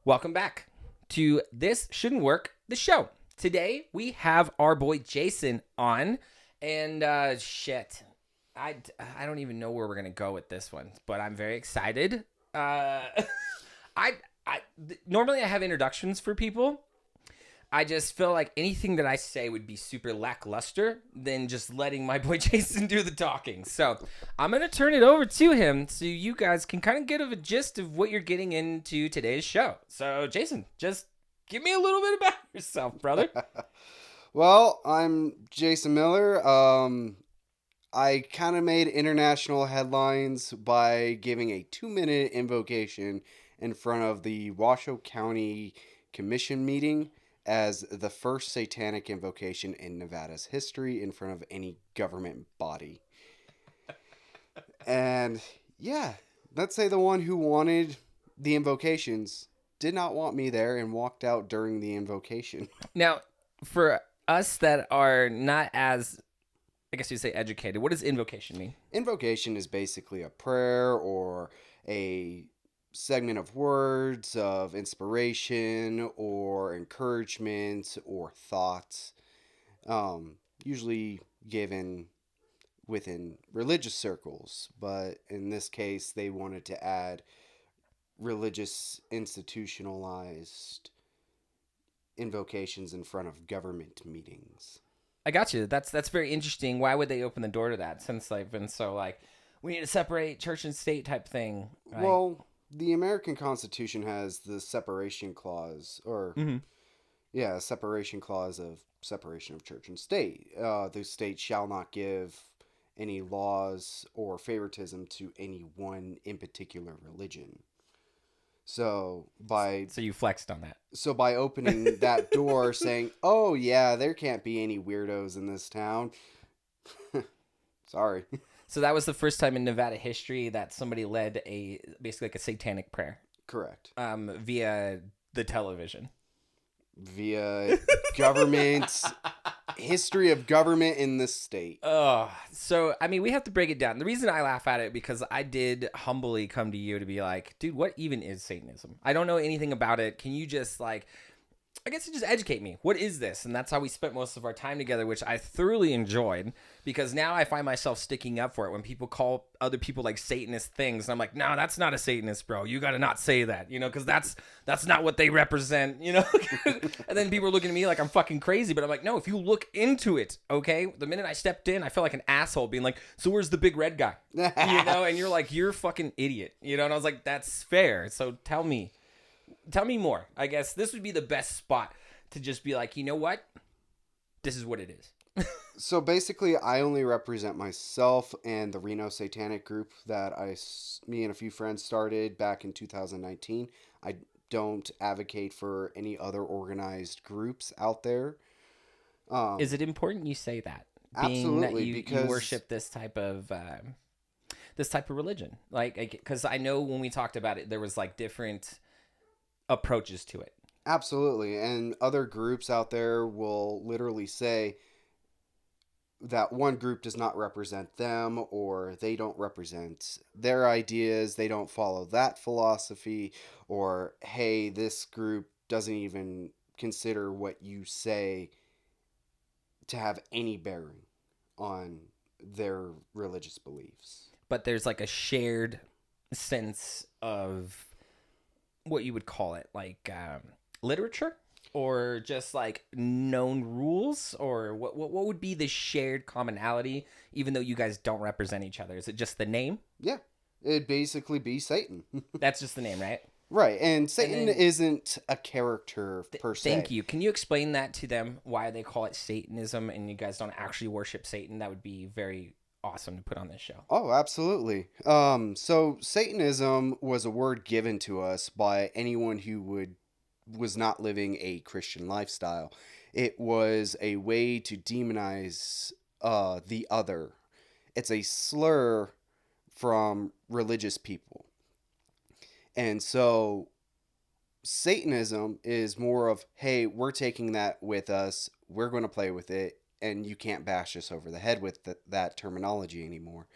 Welcome back to This Shouldn't Work, the show. Today we have our boy Jason on, and I don't even know where we're gonna go with this one, but I'm very excited. Normally I have introductions for people. I just feel like anything that I say would be super lackluster than just letting my boy Jason do the talking. So I'm going to turn it over to him so you guys can kind of get a gist of what you're getting into today's show. So Jason, just give me a little bit about yourself, brother. Well, I'm Jason Miller. I kind of made international headlines by giving a 2-minute invocation in front of the Washoe County Commission meeting as the first satanic invocation in Nevada's history in front of any government body. And yeah, let's say the one who wanted the invocations did not want me there and walked out during the invocation. Now, for us that are not as, I guess you'd say, educated, what does invocation mean? Invocation is basically a prayer or a segment of words of inspiration or encouragement or thoughts, usually given within religious circles. But in this case, they wanted to add religious institutionalized invocations in front of government meetings. I got you. That's very interesting. Why would they open the door to that since they've been so we need to separate church and state type thing? Right? Well, the American Constitution has the separation clause, separation clause of separation of church and state. The state shall not give any laws or favoritism to any one in particular religion. So you flexed on that. So by opening that door, saying, "Oh yeah, there can't be any weirdos in this town," sorry. So that was the first time in Nevada history that somebody led basically like a satanic prayer. Correct. Via the television. Via government, history of government in this state. So, I mean, we have to break it down. The reason I laugh at it because I did humbly come to you to be like, dude, what even is Satanism? I don't know anything about it. Can you just I guess you just educate me. What is this? And that's how we spent most of our time together, which I thoroughly enjoyed because now I find myself sticking up for it when people call other people like Satanist things. And I'm like, no, that's not a Satanist, bro. You got to not say that, because that's not what they represent, And then people are looking at me like I'm fucking crazy. But I'm like, no, if you look into it, okay? The minute I stepped in, I felt like an asshole being like, so where's the big red guy? And you're like, you're a fucking idiot, And I was like, that's fair. So tell me more. I guess this would be the best spot to just be like, you know what? This is what it is. So basically, I only represent myself and the Reno Satanic group that me and a few friends started back in 2019. I don't advocate for any other organized groups out there. Is it important you say that? Absolutely, because you worship this type of religion. Because I know when we talked about it, there was different approaches to it. Absolutely. And other groups out there will literally say that one group does not represent them or they don't represent their ideas, they don't follow that philosophy, or hey, this group doesn't even consider what you say to have any bearing on their religious beliefs. But there's a shared sense of what you would call it, literature, or just known rules, or what would be the shared commonality, even though you guys don't represent each other? Is it just the name? Yeah, it'd basically be Satan. That's just the name, right? Right, and Satan isn't a character per se. Thank you. Can you explain that to them, why they call it Satanism, and you guys don't actually worship Satan? That would be very awesome to put on this show. Oh, absolutely. So Satanism was a word given to us by anyone who was not living a Christian lifestyle. It was a way to demonize the other. It's a slur from religious people. And so Satanism is more of, hey, we're taking that with us. We're going to play with it. And you can't bash us over the head with that terminology anymore.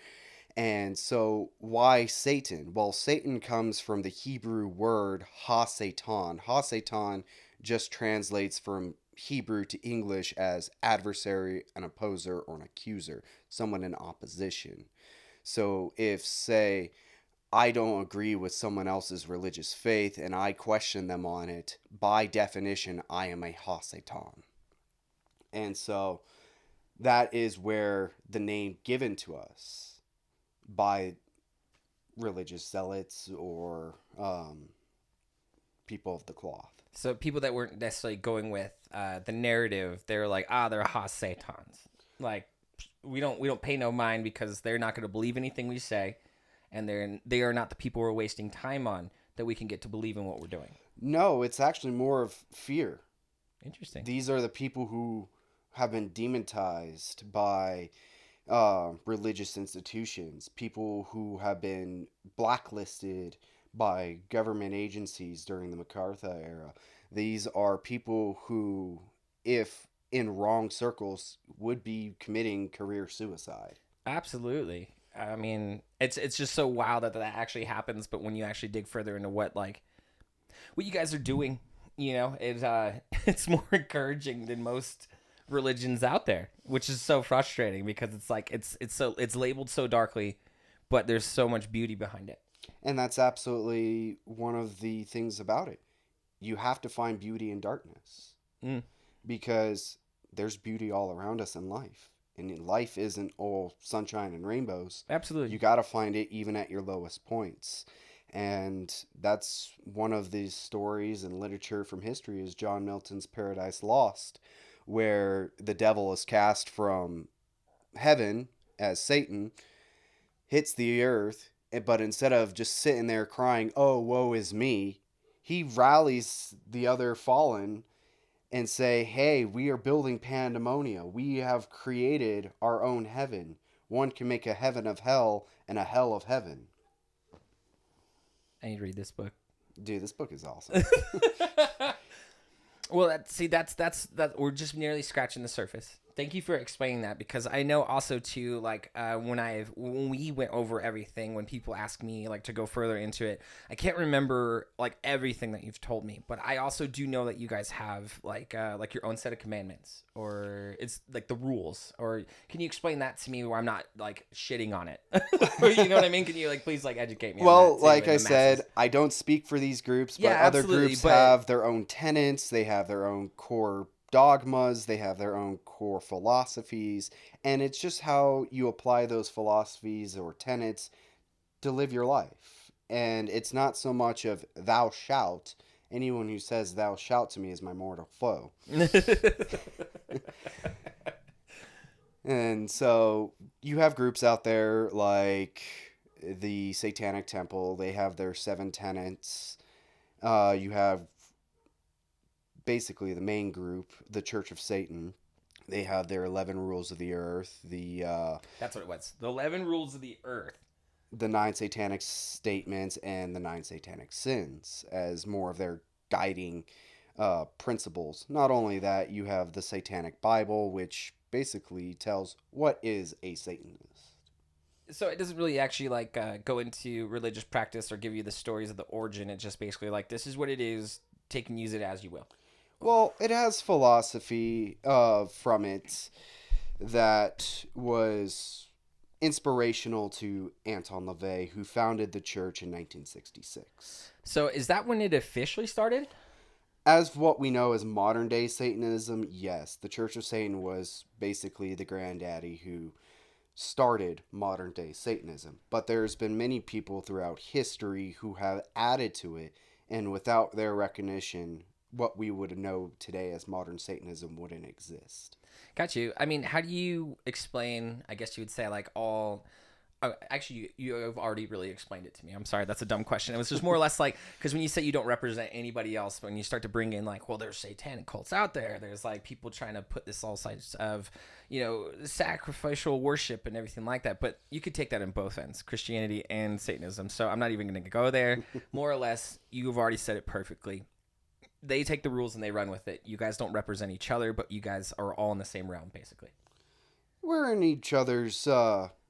And so, why Satan? Well, Satan comes from the Hebrew word ha-Satan. Ha-Satan just translates from Hebrew to English as adversary, an opposer, or an accuser, someone in opposition. So, if, say, I don't agree with someone else's religious faith and I question them on it, by definition, I am a ha-Satan. And so, that is where the name given to us by religious zealots or people of the cloth. So people that weren't necessarily going with the narrative, they're like, they're ha-Satans. Like, we don't pay no mind because they're not going to believe anything we say, and they are not the people we're wasting time on that we can get to believe in what we're doing. No, it's actually more of fear. Interesting. These are the people who have been demonized by religious institutions, people who have been blacklisted by government agencies during the MacArthur era. These are people who, if in wrong circles, would be committing career suicide. Absolutely. I mean, it's just so wild that actually happens. But when you actually dig further into what you guys are doing, it's more encouraging than most religions out there, which is so frustrating because it's like it's labeled so darkly, but there's so much beauty behind it. And that's absolutely one of the things about it. You have to find beauty in darkness because there's beauty all around us in life. And life isn't all sunshine and rainbows. Absolutely. You got to find it even at your lowest points. And that's one of the stories in literature from history is John Milton's Paradise Lost, where the devil is cast from heaven as Satan, hits the earth, but instead of just sitting there crying, "Oh, woe is me," he rallies the other fallen and say, "Hey, we are building pandemonium. We have created our own heaven. One can make a heaven of hell and a hell of heaven." I need to read this book. Dude, this book is awesome. Well, that's we're just nearly scratching the surface. Thank you for explaining that, because I know also too, like when we went over everything, when people ask me like to go further into it, I can't remember like everything that you've told me, but I also do know that you guys have like your own set of commandments, or it's like the rules. Or can you explain that to me where I'm not like shitting on it? You know what I mean? Can you like please like educate me? Well, on that too, like and I the said, masses? I don't speak for these groups, but Yeah, other absolutely, groups but- have their own tenets, they have their own core dogmas, they have their own core philosophies, and it's just how you apply those philosophies or tenets to live your life. And it's not so much of thou shalt. Anyone who says thou shalt to me is my mortal foe. And so you have groups out there like the Satanic Temple. They have their 7 tenets. You have basically the main group, the Church of Satan. They have their 11 rules of the earth, That's what it was. The 11 rules of the earth. the 9 satanic statements, and the 9 satanic sins as more of their guiding principles. Not only that, you have the Satanic Bible, which basically tells what is a Satanist. So it doesn't really actually like go into religious practice or give you the stories of the origin. It's just basically like, this is what it is. Take and use it as you will. Well, it has philosophy from it that was inspirational to Anton LaVey, who founded the church in 1966. So is that when it officially started? As what we know as modern day Satanism, yes. The Church of Satan was basically the granddaddy who started modern day Satanism. But there's been many people throughout history who have added to it, and without their recognition, what we would know today as modern Satanism wouldn't exist. Got you. I mean, how do you explain, I guess you would say like all... Oh, actually, you have already really explained it to me. I'm sorry, that's a dumb question. It was just more or less like, because when you say you don't represent anybody else, when you start to bring in like, well, there's satanic cults out there. There's like people trying to put this all sides of, sacrificial worship and everything like that. But you could take that in both ends, Christianity and Satanism. So I'm not even going to go there. More or less, you've already said it perfectly. They take the rules and they run with it. You guys don't represent each other, but you guys are all in the same realm, basically. We're in each other's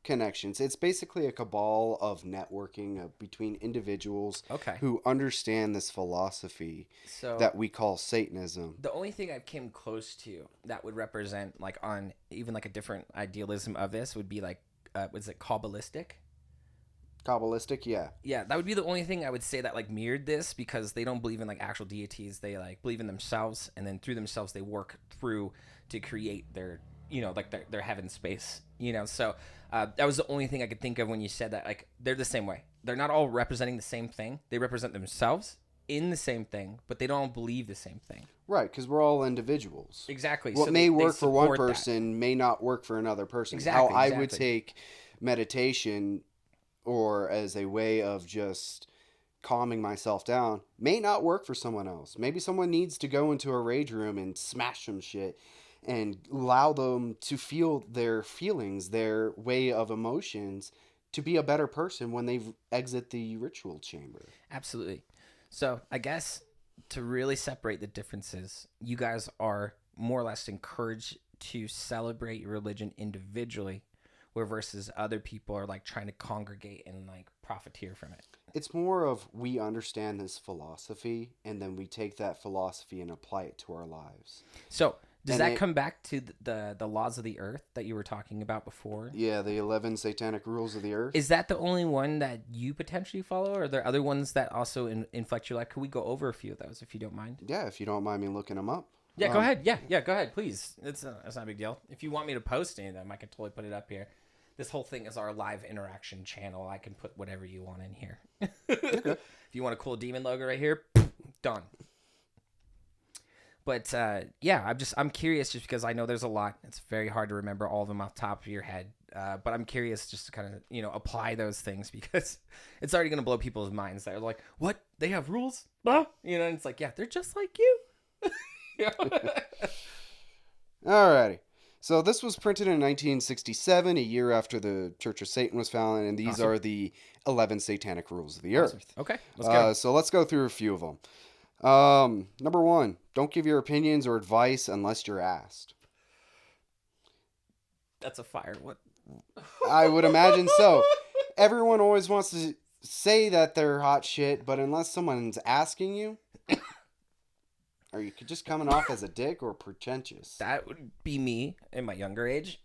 connections. It's basically a cabal of networking between individuals Okay. who understand this philosophy So that we call Satanism. the only thing I've came close to that would represent like on even like a different idealism of this would be like, was it Kabbalistic? Kabbalistic, yeah. Yeah, that would be the only thing I would say that like mirrored this, because they don't believe in like actual deities. They like believe in themselves, and then through themselves they work through to create their, like their heaven space. So that was the only thing I could think of when you said that. Like, they're the same way. They're not all representing the same thing. They represent themselves in the same thing, but they don't all believe the same thing. Right, because we're all individuals. Exactly. What So may they work for one support that. person may not work for another person. Exactly, How I would exactly. take meditation or as a way of just calming myself down may not work for someone else. Maybe someone needs to go into a rage room and smash some shit and allow them to feel their feelings, their way of emotions, to be a better person when they exit the ritual chamber. Absolutely. So I guess to really separate the differences, you guys are more or less encouraged to celebrate your religion individually, where versus other people are like trying to congregate and like profiteer from it. It's more of we understand this philosophy and then we take that philosophy and apply it to our lives. So does And that it- come back to the laws of the earth that you were talking about before? Yeah, the 11 satanic rules of the earth. Is that the only one that you potentially follow, or are there other ones that also inflect your life? Could we go over a few of those if you don't mind? Yeah, if you don't mind me looking them up. Yeah, go ahead. Yeah, go ahead, please. It's not a big deal. If you want me to post any of them, I can totally put it up here. This whole thing is our live interaction channel. I can put whatever you want in here. Okay. If you want a cool demon logo right here, done. But yeah, I'm curious just because I know there's a lot. It's very hard to remember all of them off the top of your head. But I'm curious just to kind of, apply those things, because it's already going to blow people's minds. They're like, what? They have rules? Huh? And it's like, yeah, they're just like you. Alrighty. So this was printed in 1967, a year after the Church of Satan was founded, and these Awesome. are the 11 satanic rules of the earth. Okay, let's go. So let's go through a few of them. Number 1, don't give your opinions or advice unless you're asked. That's a fire. What? I would imagine so. Everyone always wants to say that they're hot shit, but unless someone's asking you, or you could just coming off as a dick or pretentious. That would be me in my younger age,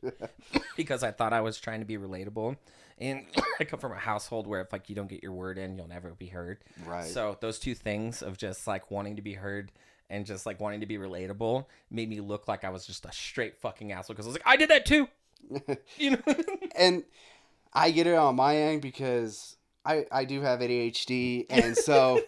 because I thought I was trying to be relatable. And I come from a household where if like you don't get your word in, you'll never be heard. Right. So those two things of just like wanting to be heard and just like wanting to be relatable made me look like I was just a straight fucking asshole, because I was like, I did that too. And I get it on my end because I do have ADHD, and so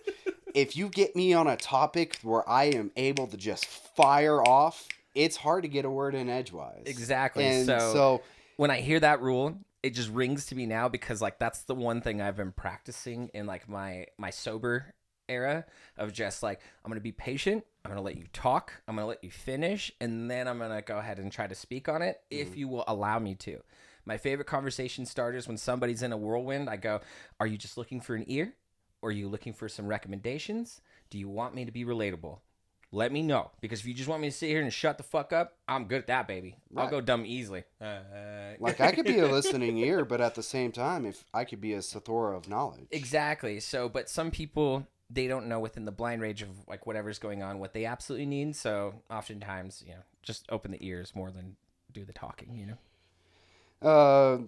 if you get me on a topic where I am able to just fire off, it's hard to get a word in edgewise. Exactly. And So when I hear that rule, it just rings to me now, because like that's the one thing I've been practicing in like my sober era of just like, I'm going to be patient. I'm going to let you talk. I'm going to let you finish. And then I'm going to go ahead and try to speak on it if you will allow me to. My favorite conversation starters when somebody's in a whirlwind, I go, are you just looking for an ear? Or are you looking for some recommendations? Do you want me to be relatable? Let me know. Because if you just want me to sit here and shut the fuck up, I'm good at that, baby. Right. I'll go dumb easily. Like, I could be a listening ear, but at the same time, if I could be a Sathora of knowledge. Exactly. So, but some people, they don't know within the blind range of like whatever's going on what they absolutely need. So oftentimes, just open the ears more than do the talking, We're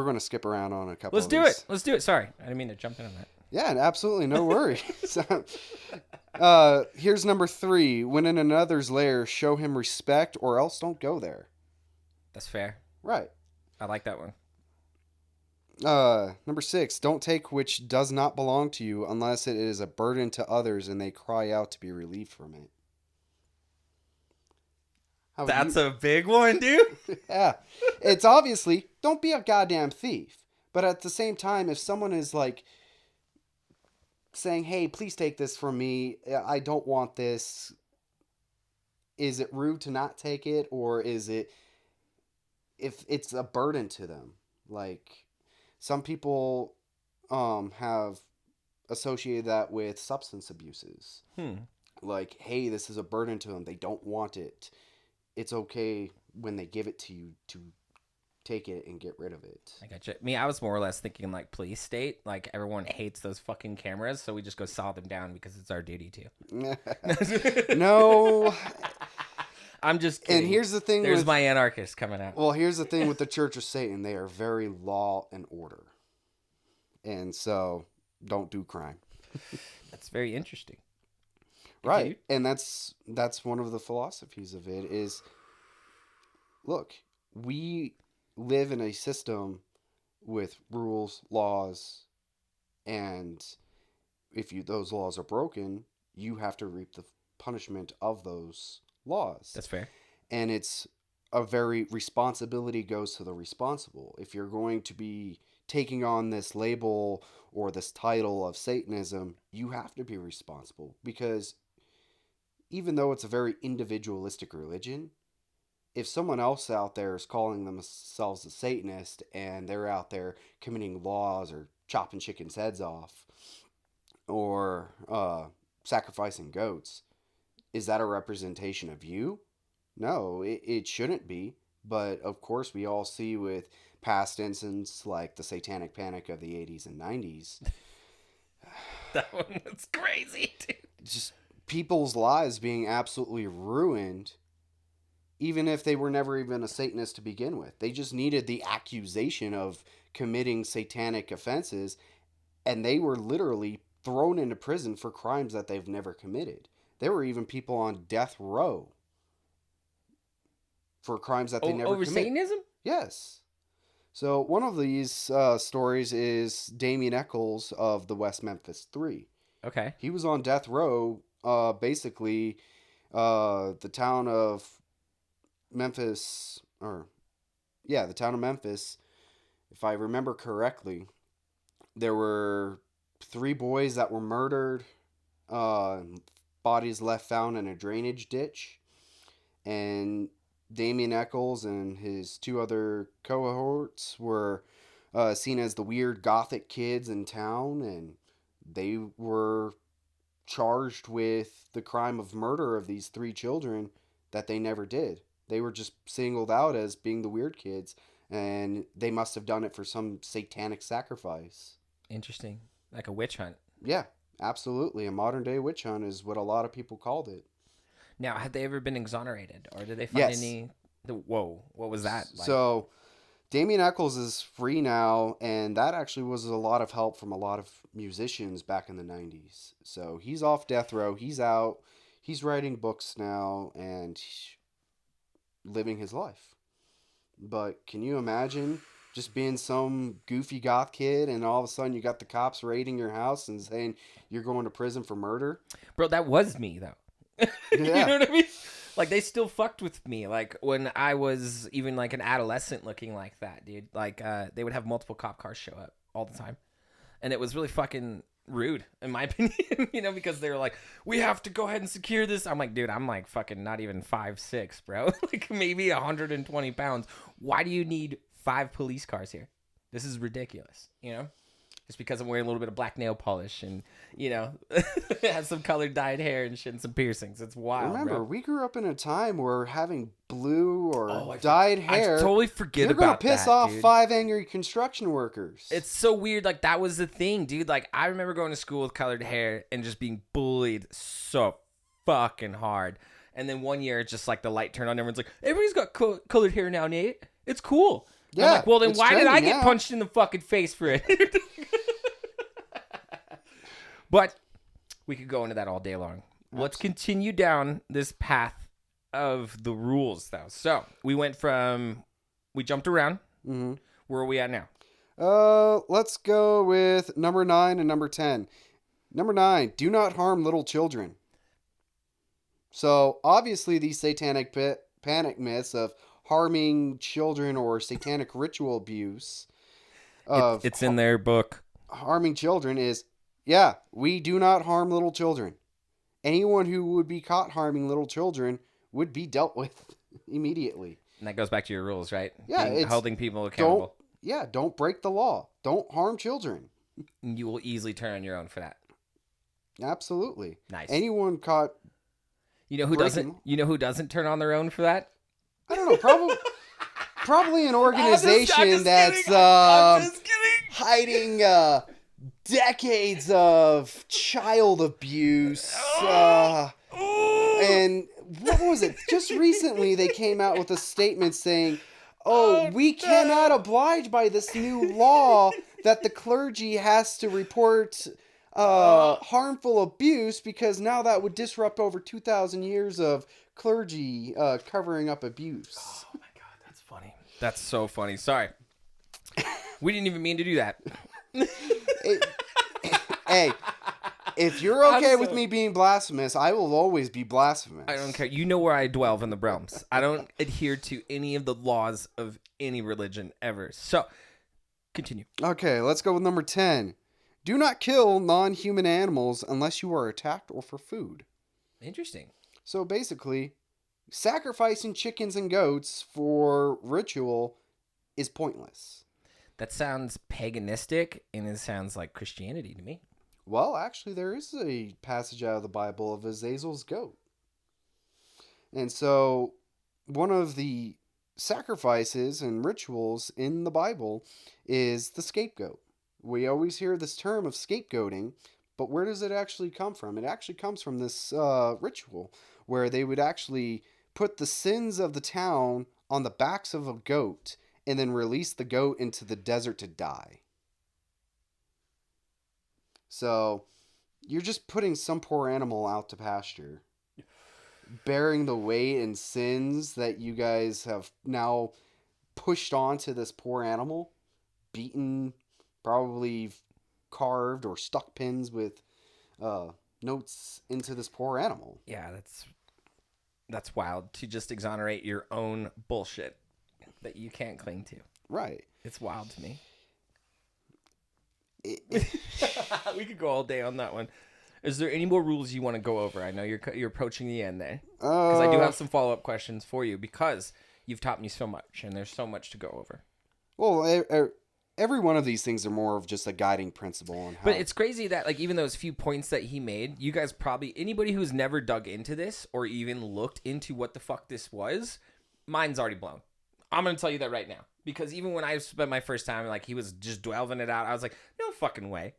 going to skip around on a couple Let's of do these. it. Let's do it. Sorry. I didn't mean to jump in on that. Yeah, absolutely. No worries. Here's number 3. When in another's lair, show him respect or else don't go there. That's fair. Right. I like that one. Number 6. Don't take which does not belong to you unless it is a burden to others and they cry out to be relieved from it. That's a big one, dude. Yeah. It's obviously, don't be a goddamn thief. But at the same time, if someone is like saying, hey, please take this from me, I don't want this, is it rude to not take it? Or is it, if it's a burden to them? Like, some people have associated that with substance abuses. Like, hey, this is a burden to them. They don't want it. It's okay when they give it to you to take it and get rid of it. I gotcha. Me, I was more or less thinking like police state. Like everyone hates those fucking cameras, so we just go saw them down because it's our duty to. No. I'm just kidding. And here's the thing. There's my anarchist coming out. Well, here's the thing with the Church of Satan. They are very law and order. And so don't do crime. That's very interesting. Right. And that's one of the philosophies of it is, look, we live in a system with rules, laws, and if those laws are broken, you have to reap the punishment of those laws. That's fair. And it's a very responsibility goes to the responsible. If you're going to be taking on this label or this title of Satanism, you have to be responsible, because even though it's a very individualistic religion, if someone else out there is calling themselves a Satanist and they're out there committing laws or chopping chickens' heads off or sacrificing goats, is that a representation of you? No, it shouldn't be. But of course, we all see with past incidents like the Satanic Panic of the 80s and 90s. That one was crazy, dude. Just people's lives being absolutely ruined, even if they were never even a Satanist to begin with. They just needed the accusation of committing satanic offenses, and they were literally thrown into prison for crimes that they've never committed. There were even people on death row for crimes that they never committed. Over Satanism? Yes. So one of these stories is Damien Eccles of the West Memphis 3. Okay. He was on death row. Basically, the town of Memphis, the town of Memphis, if I remember correctly, there were 3 boys that were murdered, bodies left found in a drainage ditch, and Damien Eccles and his 2 other cohorts were seen as the weird gothic kids in town, and they were charged with the crime of murder of these 3 children that they never did. They were just singled out as being the weird kids, and they must have done it for some satanic sacrifice. Interesting. Like a witch hunt. Yeah, absolutely. A modern day witch hunt is what a lot of people called it. Now, had they ever been exonerated, or did they find any... Whoa, what was that like? So, Damien Eccles is free now, and that actually was a lot of help from a lot of musicians back in the 90s. So, he's off death row. He's out. He's writing books now and living his life. But can you imagine just being some goofy goth kid, and all of a sudden you got the cops raiding your house and saying you're going to prison for murder? Bro, that was me, though. You know what I mean? Like, they still fucked with me. Like, when I was even, like, an adolescent looking like that, dude. Like, they would have multiple cop cars show up all the time. And it was really fucking rude, in my opinion, you know, because they were like, we have to go ahead and secure this. I'm like, dude, I'm, like, fucking not even 5'6", bro. Like, maybe 120 pounds. Why do you need 5 police cars here? This is ridiculous, you know? Just because I'm wearing a little bit of black nail polish and, you know, have some colored dyed hair and shit and some piercings. It's wild. Remember, bro. we grew up in a time where having blue or dyed hair. I totally forget about that. You're going to piss off 5 angry construction workers. It's so weird. Like, that was the thing, dude. Like, I remember going to school with colored hair and just being bullied so fucking hard. And then one year, just like the light turned on. Everyone's like, everybody's got colored hair now, Nate. It's cool. Yeah, I'm like, well, then why did I get now. punched in the fucking face for it? But we could go into that all day long. Absolutely. Let's continue down this path of the rules, though. So we jumped around. Mm-hmm. Where are we at now? Let's go with number 9 and number 10. Number 9, do not harm little children. So obviously these satanic panic myths of harming children or satanic ritual abuse it's in their book. Harming children is, yeah, we do not harm little children. Anyone who would be caught harming little children would be dealt with immediately. And that goes back to your rules, right? Yeah, holding people accountable. Don't break the law. Don't harm children. You will easily turn on your own for that. Absolutely. Nice. Anyone caught who doesn't turn on their own for that? I don't know, probably an organization that's I'm just kidding. hiding decades of child abuse. And what was it? Just recently they came out with a statement saying, we cannot oblige by this new law that the clergy has to report harmful abuse, because now that would disrupt over 2,000 years of clergy covering up abuse. Oh my God, that's funny. That's so funny. Sorry. We didn't even mean to do that. Hey, if you're okay with me being blasphemous, I will always be blasphemous. I don't care. You know where I dwell in the realms. I don't adhere to any of the laws of any religion ever. So, continue. Okay, let's go with number 10. Do not kill non-human animals unless you are attacked or for food. Interesting. So basically, sacrificing chickens and goats for ritual is pointless. That sounds paganistic, and it sounds like Christianity to me. Well, actually, there is a passage out of the Bible of Azazel's goat. And so, one of the sacrifices and rituals in the Bible is the scapegoat. We always hear this term of scapegoating, but where does it actually come from? It actually comes from this ritual where they would actually put the sins of the town on the backs of a goat and then release the goat into the desert to die. So, you're just putting some poor animal out to pasture, bearing the weight and sins that you guys have now pushed onto this poor animal, beaten, probably carved or stuck pins with notes into this poor animal. Yeah, that's wild to just exonerate your own bullshit that you can't cling to. Right. It's wild to me. We could go all day on that one. Is there any more rules you want to go over? I know you're approaching the end there, because I do have some follow-up questions for you, because you've taught me so much and there's so much to go over. Well, every one of these things are more of just a guiding principle on how. But it's crazy that, like, even those few points that he made, you guys probably, anybody who's never dug into this or even looked into what the fuck this was, mind's already blown. I'm going to tell you that right now. Because even when I spent my first time, like, he was just delving it out, I was like, no fucking way.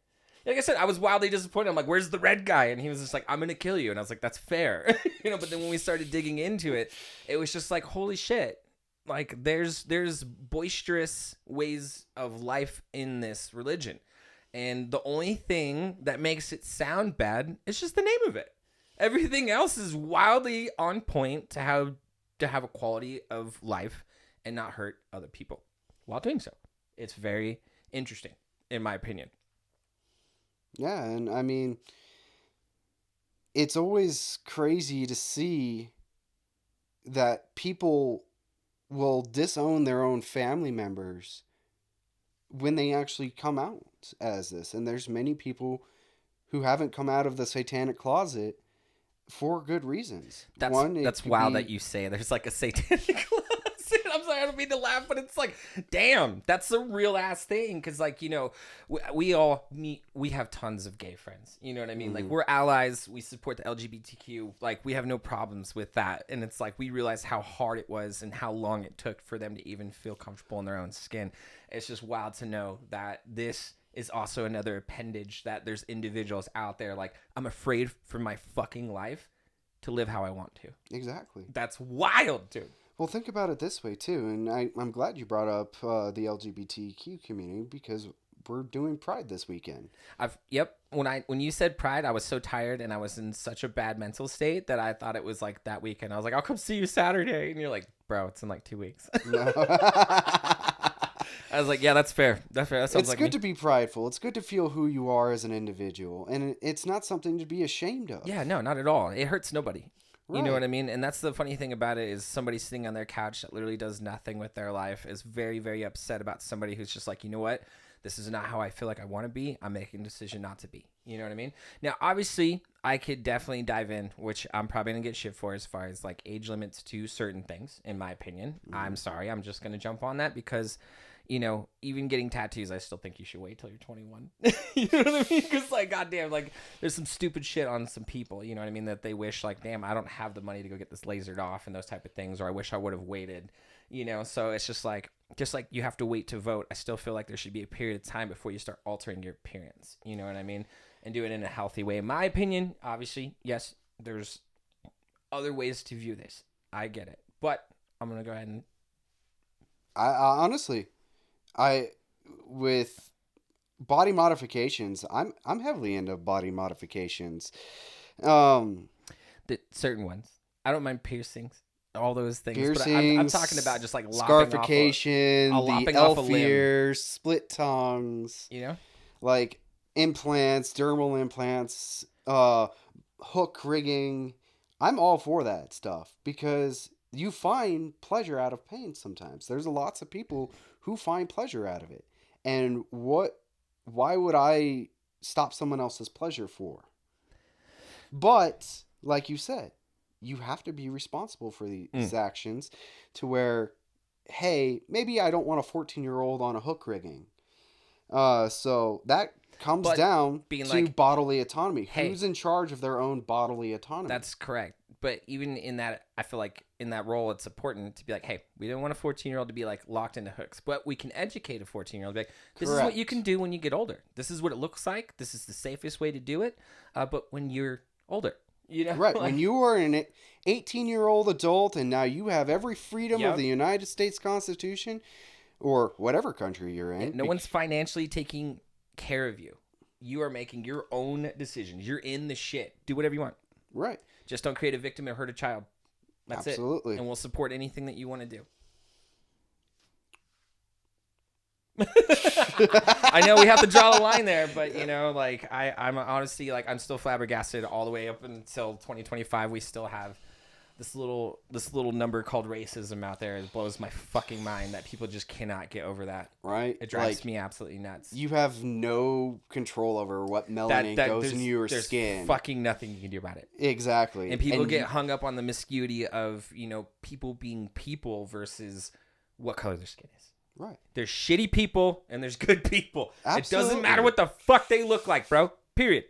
Like I said, I was wildly disappointed. I'm like, where's the red guy? And he was just like, I'm going to kill you. And I was like, that's fair. But then when we started digging into it, it was just like, holy shit. Like, there's boisterous ways of life in this religion. And the only thing that makes it sound bad is just the name of it. Everything else is wildly on point to have a quality of life and not hurt other people while doing so. It's very interesting, in my opinion. Yeah, and I mean, it's always crazy to see that people will disown their own family members when they actually come out as this. And there's many people who haven't come out of the satanic closet for good reasons. That's wild that you say there's like a satanic closet. I'm sorry, I don't mean to laugh, but it's like, damn, that's a real ass thing. Because, like, we have tons of gay friends. You know what I mean? Mm-hmm. Like, we're allies. We support the LGBTQ. Like, we have no problems with that. And it's like, we realize how hard it was and how long it took for them to even feel comfortable in their own skin. It's just wild to know that this is also another appendage, that there's individuals out there like, I'm afraid for my fucking life to live how I want to. Exactly. That's wild, dude. Well, think about it this way, too, and I'm glad you brought up the LGBTQ community, because we're doing Pride this weekend. When you said Pride, I was so tired, and I was in such a bad mental state that I thought it was, like, that weekend. I was like, I'll come see you Saturday, and you're like, bro, it's in, like, 2 weeks. No. I was like, yeah, that's fair. That's fair. That sounds like me. It's good to be prideful. It's good to feel who you are as an individual, and it's not something to be ashamed of. Yeah, no, not at all. It hurts nobody. Right. You know what I mean? And that's the funny thing about it, is somebody sitting on their couch that literally does nothing with their life is very, very upset about somebody who's just like, you know what? This is not how I feel like I want to be. I'm making a decision not to be. You know what I mean? Now, obviously, I could definitely dive in, which I'm probably going to get shit for, as far as like age limits to certain things, in my opinion. Mm-hmm. I'm sorry. I'm just going to jump on that because, you know, even getting tattoos, I still think you should wait till you're 21. You know what I mean? Because, like, goddamn, like, there's some stupid shit on some people, you know what I mean, that they wish, like, damn, I don't have the money to go get this lasered off and those type of things, or I wish I would have waited, you know? So it's just like you have to wait to vote, I still feel like there should be a period of time before you start altering your appearance, you know what I mean? And do it in a healthy way. In my opinion, obviously, yes, there's other ways to view this. I get it. But I'm going to go ahead and... I honestly... with body modifications, I'm heavily into body modifications. The certain ones. I don't mind piercings, all those things. Piercings, but I'm talking about just like scarification, the elf ears, split tongues. You know, like implants, dermal implants, hook rigging. I'm all for that stuff because you find pleasure out of pain sometimes. There's lots of people who find pleasure out of it. And why would I stop someone else's pleasure for? But, like you said, you have to be responsible for these actions to where, hey, maybe I don't want a 14-year-old on a hook rigging. So that comes down to like, bodily autonomy. Hey, who's in charge of their own bodily autonomy? That's correct. But even in that, I feel like in that role, it's important to be like, hey, we don't want a 14-year-old to be like locked into hooks, but we can educate a 14-year-old. Be like, this is what you can do when you get older. This is what it looks like. This is the safest way to do it. But when you're older, you know, right? Like, when you are an 18-year-old adult and now you have every freedom of the United States Constitution or whatever country you're in. No one's financially taking care of you. You are making your own decisions. You're in the shit. Do whatever you want. Right. Just don't create a victim or hurt a child. That's Absolutely. it. And we'll support anything that you want to do. I know we have to draw the line there, but you know, like I'm honestly like I'm still flabbergasted all the way up until 2025. We still have this little number called racism out there. It blows my fucking mind that people just cannot get over that. Right? It drives me absolutely nuts. You have no control over what melanin goes into your skin. There's fucking nothing you can do about it. Exactly. And people get hung up on the miscuity of, you know, people being people versus what color their skin is. Right. There's shitty people and there's good people. Absolutely. It doesn't matter what the fuck they look like, bro. Period.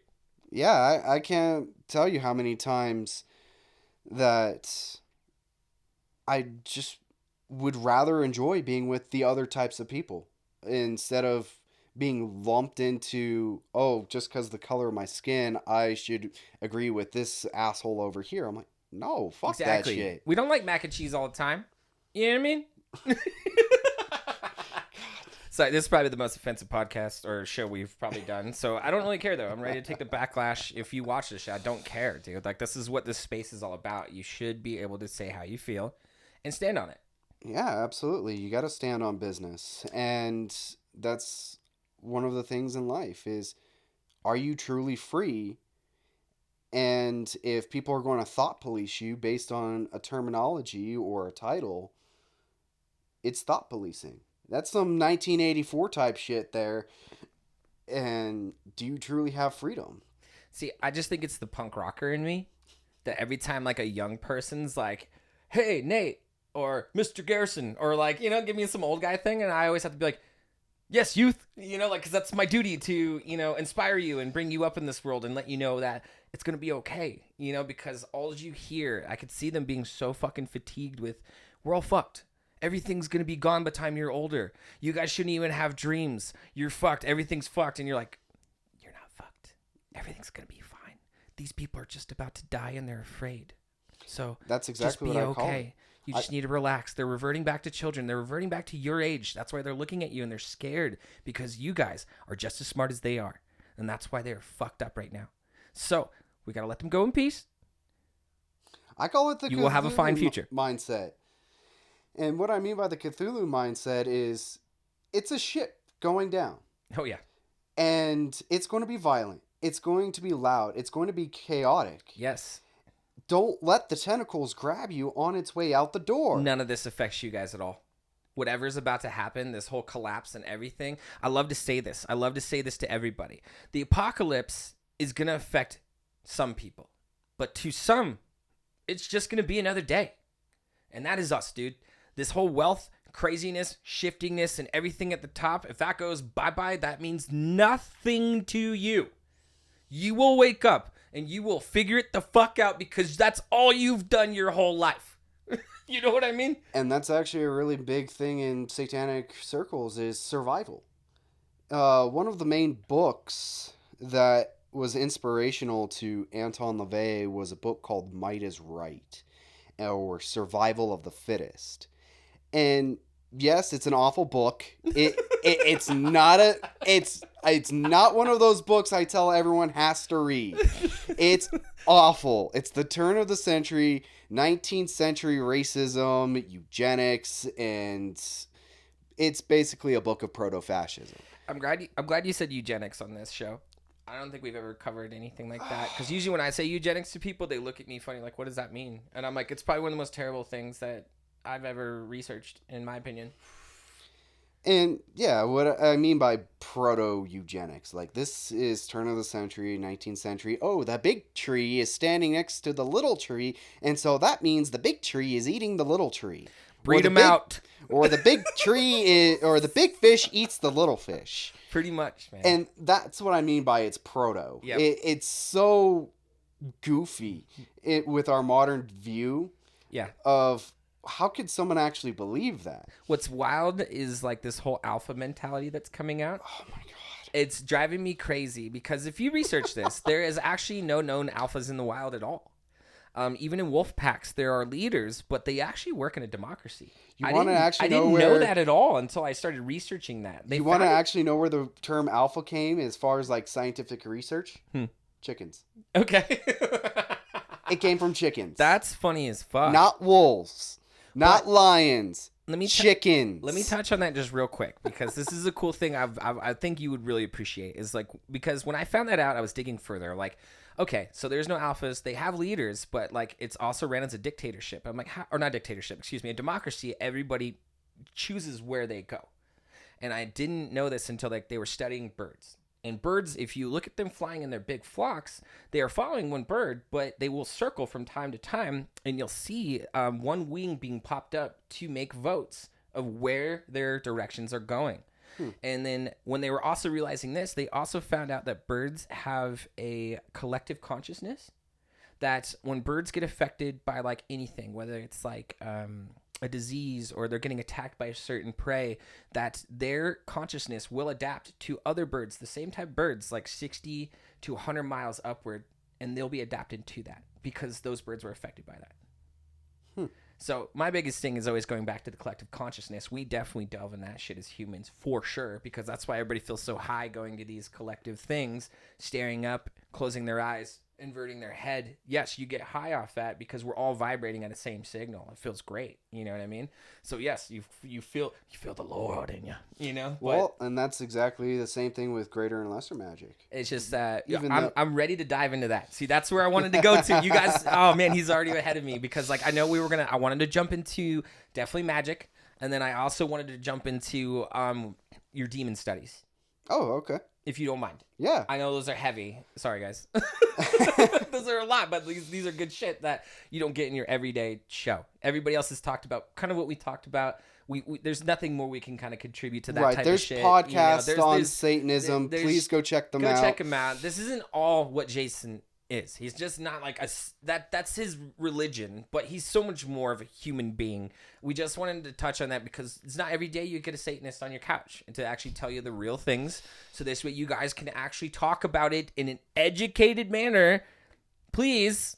Yeah, I can't tell you how many times that I just would rather enjoy being with the other types of people instead of being lumped into, oh, just because the color of my skin, I should agree with this asshole over here. I'm like, no, fuck that shit. We don't like mac and cheese all the time. You know what I mean? So this is probably the most offensive podcast or show we've probably done. So I don't really care, though. I'm ready to take the backlash. If you watch this shit, I don't care, dude. Like, this is what this space is all about. You should be able to say how you feel and stand on it. Yeah, absolutely. You got to stand on business. And that's one of the things in life is, are you truly free? And if people are going to thought police you based on a terminology or a title, it's thought policing. That's some 1984 type shit there. And do you truly have freedom? See, I just think it's the punk rocker in me that every time like a young person's like, hey, Nate, or Mr. Garrison, or like, you know, give me some old guy thing. And I always have to be like, yes, youth, you know, like, because that's my duty to, you know, inspire you and bring you up in this world and let you know that it's going to be okay, you know, because all you hear, I could see them being so fucking fatigued with, we're all fucked. Everything's going to be gone by the time you're older. You guys shouldn't even have dreams. You're fucked. Everything's fucked. And you're like, you're not fucked. Everything's going to be fine. These people are just about to die and they're afraid. So that's exactly what I call it. You just need to relax. They're reverting back to children. They're reverting back to your age. That's why they're looking at you and they're scared because you guys are just as smart as they are. And that's why they're fucked up right now. So we got to let them go in peace. I call it the You will have a fine future. Mindset. And what I mean by the Cthulhu mindset is it's a ship going down. Oh, yeah. And it's going to be violent. It's going to be loud. It's going to be chaotic. Yes. Don't let the tentacles grab you on its way out the door. None of this affects you guys at all. Whatever's about to happen, this whole collapse and everything, I love to say this. I love to say this to everybody. The apocalypse is going to affect some people. But to some, it's just going to be another day. And that is us, dude. This whole wealth craziness, shiftingness, and everything at the top, if that goes bye-bye, that means nothing to you. You will wake up and you will figure it the fuck out because that's all you've done your whole life. You know what I mean? And that's actually a really big thing in satanic circles is survival. One of the main books that was inspirational to Anton LaVey was a book called Might is Right, or Survival of the Fittest. And yes, it's an awful book. It's not one of those books I tell everyone has to read. It's awful. It's the turn of the century, 19th century racism, eugenics, and it's basically a book of proto-fascism. I'm glad you said eugenics on this show. I don't think we've ever covered anything like that. Because usually when I say eugenics to people, they look at me funny, like, what does that mean? And I'm like, it's probably one of the most terrible things that I've ever researched, in my opinion. And yeah, what I mean by proto-eugenics, like this is turn of the century, 19th century. Oh, the big tree is standing next to the little tree, and so that means the big tree is eating the little tree. Breed them out. Or the big or the big fish eats the little fish. Pretty much, man. And that's what I mean by it's proto. Yep. It's so goofy with our modern view of how could someone actually believe that? What's wild is like this whole alpha mentality that's coming out. Oh my God. It's driving me crazy because if you research this, there is actually no known alphas in the wild at all. Even in wolf packs, there are leaders, but they actually work in a democracy. I didn't know that at all until I started researching that. You want to actually know where the term alpha came as far as like scientific research? Chickens. Okay. It came from chickens. That's funny as fuck. Not wolves. Not lions. Chickens. Let me touch on that just real quick because this is a cool thing I think you would really appreciate. Is like, because when I found that out, I was digging further. Like, okay, so there's no alphas. They have leaders, but like it's also ran as a dictatorship. I'm like, or not dictatorship, excuse me, a democracy. Everybody chooses where they go. And I didn't know this until like they were studying birds. And birds, if you look at them flying in their big flocks, they are following one bird, but they will circle from time to time, and you'll see one wing being popped up to make votes of where their directions are going. And then when they were also realizing this, they also found out that birds have a collective consciousness, that when birds get affected by like anything, whether it's like a disease or they're getting attacked by a certain prey, that their consciousness will adapt to other birds, the same type of birds, like 60 to 100 miles upward, and they'll be adapted to that because those birds were affected by that. So my biggest thing is always going back to the collective consciousness. We definitely delve in that shit as humans for sure, because that's why everybody feels so high going to these collective things, staring up, closing their eyes, inverting their head. Yes, you get high off that because we're all vibrating at the same signal. It feels great. You know what I mean? So yes, you feel the Lord in you, you know? Well, and that's exactly the same thing with greater and lesser magic. It's just that I'm ready to dive into that. See, that's where I wanted to go to. You guys, oh man, he's already ahead of me because like I know I wanted to jump into definitely magic, and then I also wanted to jump into your demon studies. Oh, okay. If you don't mind. Yeah. I know those are heavy. Sorry, guys. Those are a lot, but these are good shit that you don't get in your everyday show. Everybody else has talked about kind of what we talked about. We there's nothing more we can kind of contribute to that type of shit. Podcasts there's podcasts on Satanism. Please go check them out. Go check them out. This isn't all what Jason is. He's just not like that's his religion, but he's so much more of a human being. We just wanted to touch on that because it's not every day you get a Satanist on your couch and to actually tell you the real things, so this way you guys can actually talk about it in an educated manner, please.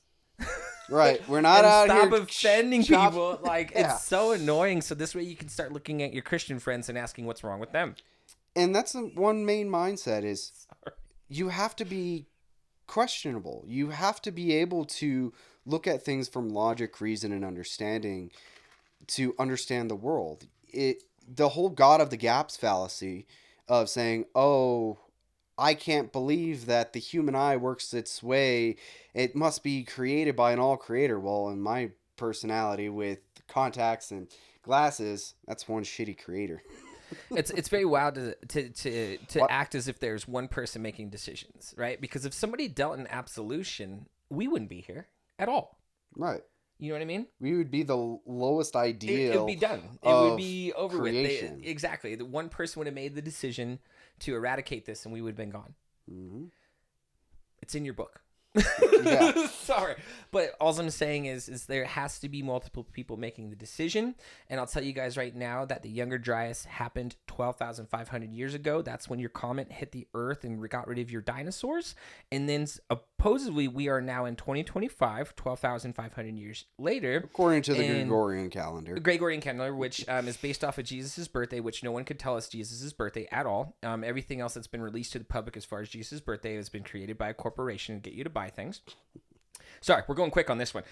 Right, we're not out stop here offending people. Like it's so annoying. So this way you can start looking at your Christian friends and asking what's wrong with them. And that's the one main mindset is you have to be questionable. You have to be able to look at things from logic, reason, and understanding to understand the world. The whole God of the gaps fallacy of saying, oh, I can't believe that the human eye works its way. It must be created by an all creator. Well, in my personality with contacts and glasses, that's one shitty creator. It's very wild to act as if there's one person making decisions, right? Because if somebody dealt in absolution, we wouldn't be here at all. Right. You know what I mean? We would be the lowest It would ideal be done. It would of be over creation. with. Exactly. The one person would have made the decision to eradicate this, and we would have been gone. Mm-hmm. It's in your book. Yeah. Sorry, but all I'm saying is there has to be multiple people making the decision, and I'll tell you guys right now that the Younger Dryas happened 12,500 years ago. That's when your comet hit the Earth and got rid of your dinosaurs, and then supposedly we are now in 2025, 12,500 years later, According to the and Gregorian calendar. Gregorian calendar, which is based off of Jesus' birthday, which no one could tell us Jesus' birthday at all. Everything else that's been released to the public as far as Jesus' birthday has been created by a corporation to get you to buy things. Sorry, we're going quick on this one.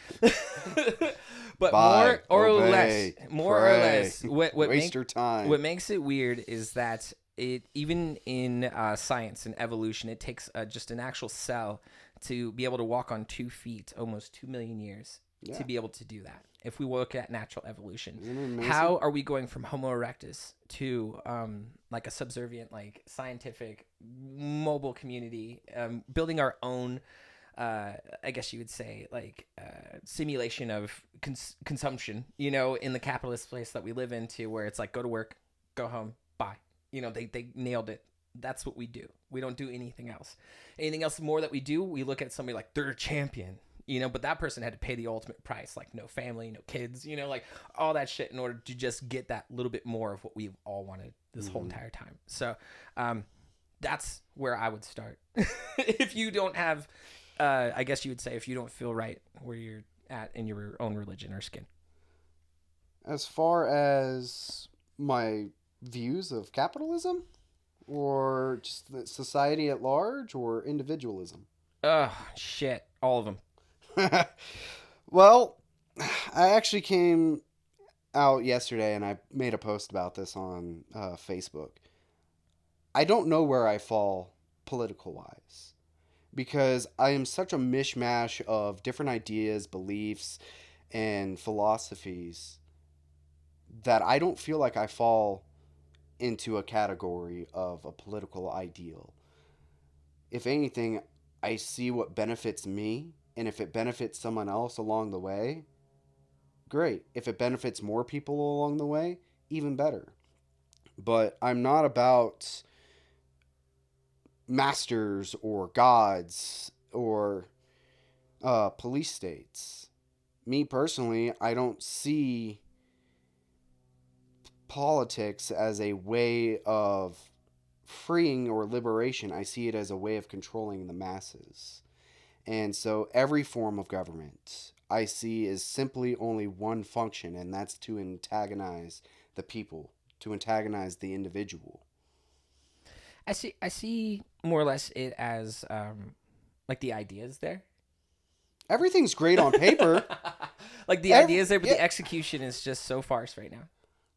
But Buy, more or obey, less, pray, waste your time. what makes it weird is that even in science and evolution, it takes just an actual cell to be able to walk on 2 feet almost 2 million years to be able to do that. If we look at natural evolution, how are we going from Homo erectus to like a subservient, like scientific, mobile community, building our own, I guess you would say, like simulation of consumption, you know, in the capitalist place that we live into, where it's like go to work, go home, buy. You know, they nailed it. That's what we do. We don't do anything else. Anything else more that we do, we look at somebody like they're a champion. You know, but that person had to pay the ultimate price, like no family, no kids, you know, like all that shit in order to just get that little bit more of what we've all wanted this whole entire time. So that's where I would start. If you don't have, I guess you would say, if you don't feel right where you're at in your own religion or skin. As far as my views of capitalism, or just the society at large, or individualism? Shit. All of them. Well, I actually came out yesterday and I made a post about this on Facebook. I don't know where I fall political wise because I am such a mishmash of different ideas, beliefs, and philosophies that I don't feel like I fall into a category of a political ideal. If anything, I see what benefits me. And if it benefits someone else along the way, great. If it benefits more people along the way, even better. But I'm not about masters or gods or police states. Me personally, I don't see politics as a way of freeing or liberation. I see it as a way of controlling the masses. And so every form of government I see is simply only one function, and that's to antagonize the people, to antagonize the individual. I see more or less it as like the ideas there. Everything's great on paper. Like the ideas there, but the execution is just so farce right now.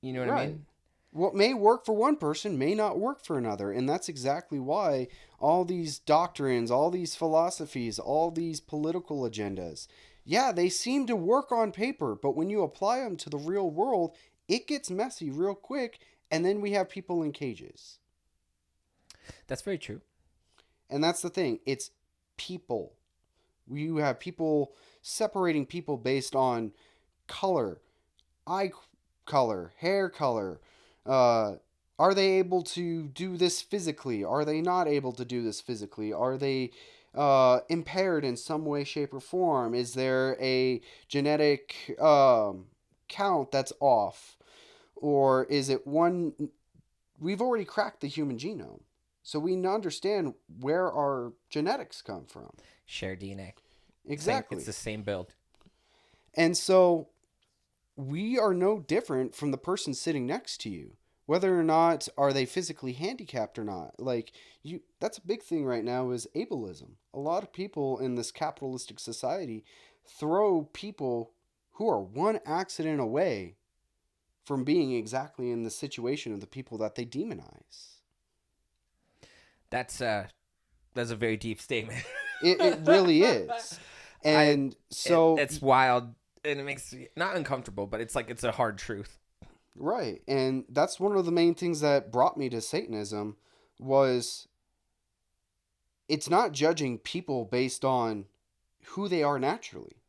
You know what I mean? What may work for one person may not work for another. And that's exactly why all these doctrines, all these philosophies, all these political agendas, yeah, they seem to work on paper. But when you apply them to the real world, it gets messy real quick. And then we have people in cages. That's very true. And that's the thing. It's people. You have people separating people based on color, eye color, hair color. Are they able to do this physically? Are they not able to do this physically? Are they impaired in some way, shape, or form? Is there a genetic count that's off? Or is it one... We've already cracked the human genome. So we understand where our genetics come from. Share DNA. Exactly. It's the same build. And so we are no different from the person sitting next to you. Whether or not are they physically handicapped or not. Like that's a big thing right now is ableism. A lot of people in this capitalistic society throw people who are one accident away from being exactly in the situation of the people that they demonize. That's a very deep statement. It really is. And it's wild, and it makes me not uncomfortable, but it's like it's a hard truth. Right. And that's one of the main things that brought me to Satanism was it's not judging people based on who they are naturally.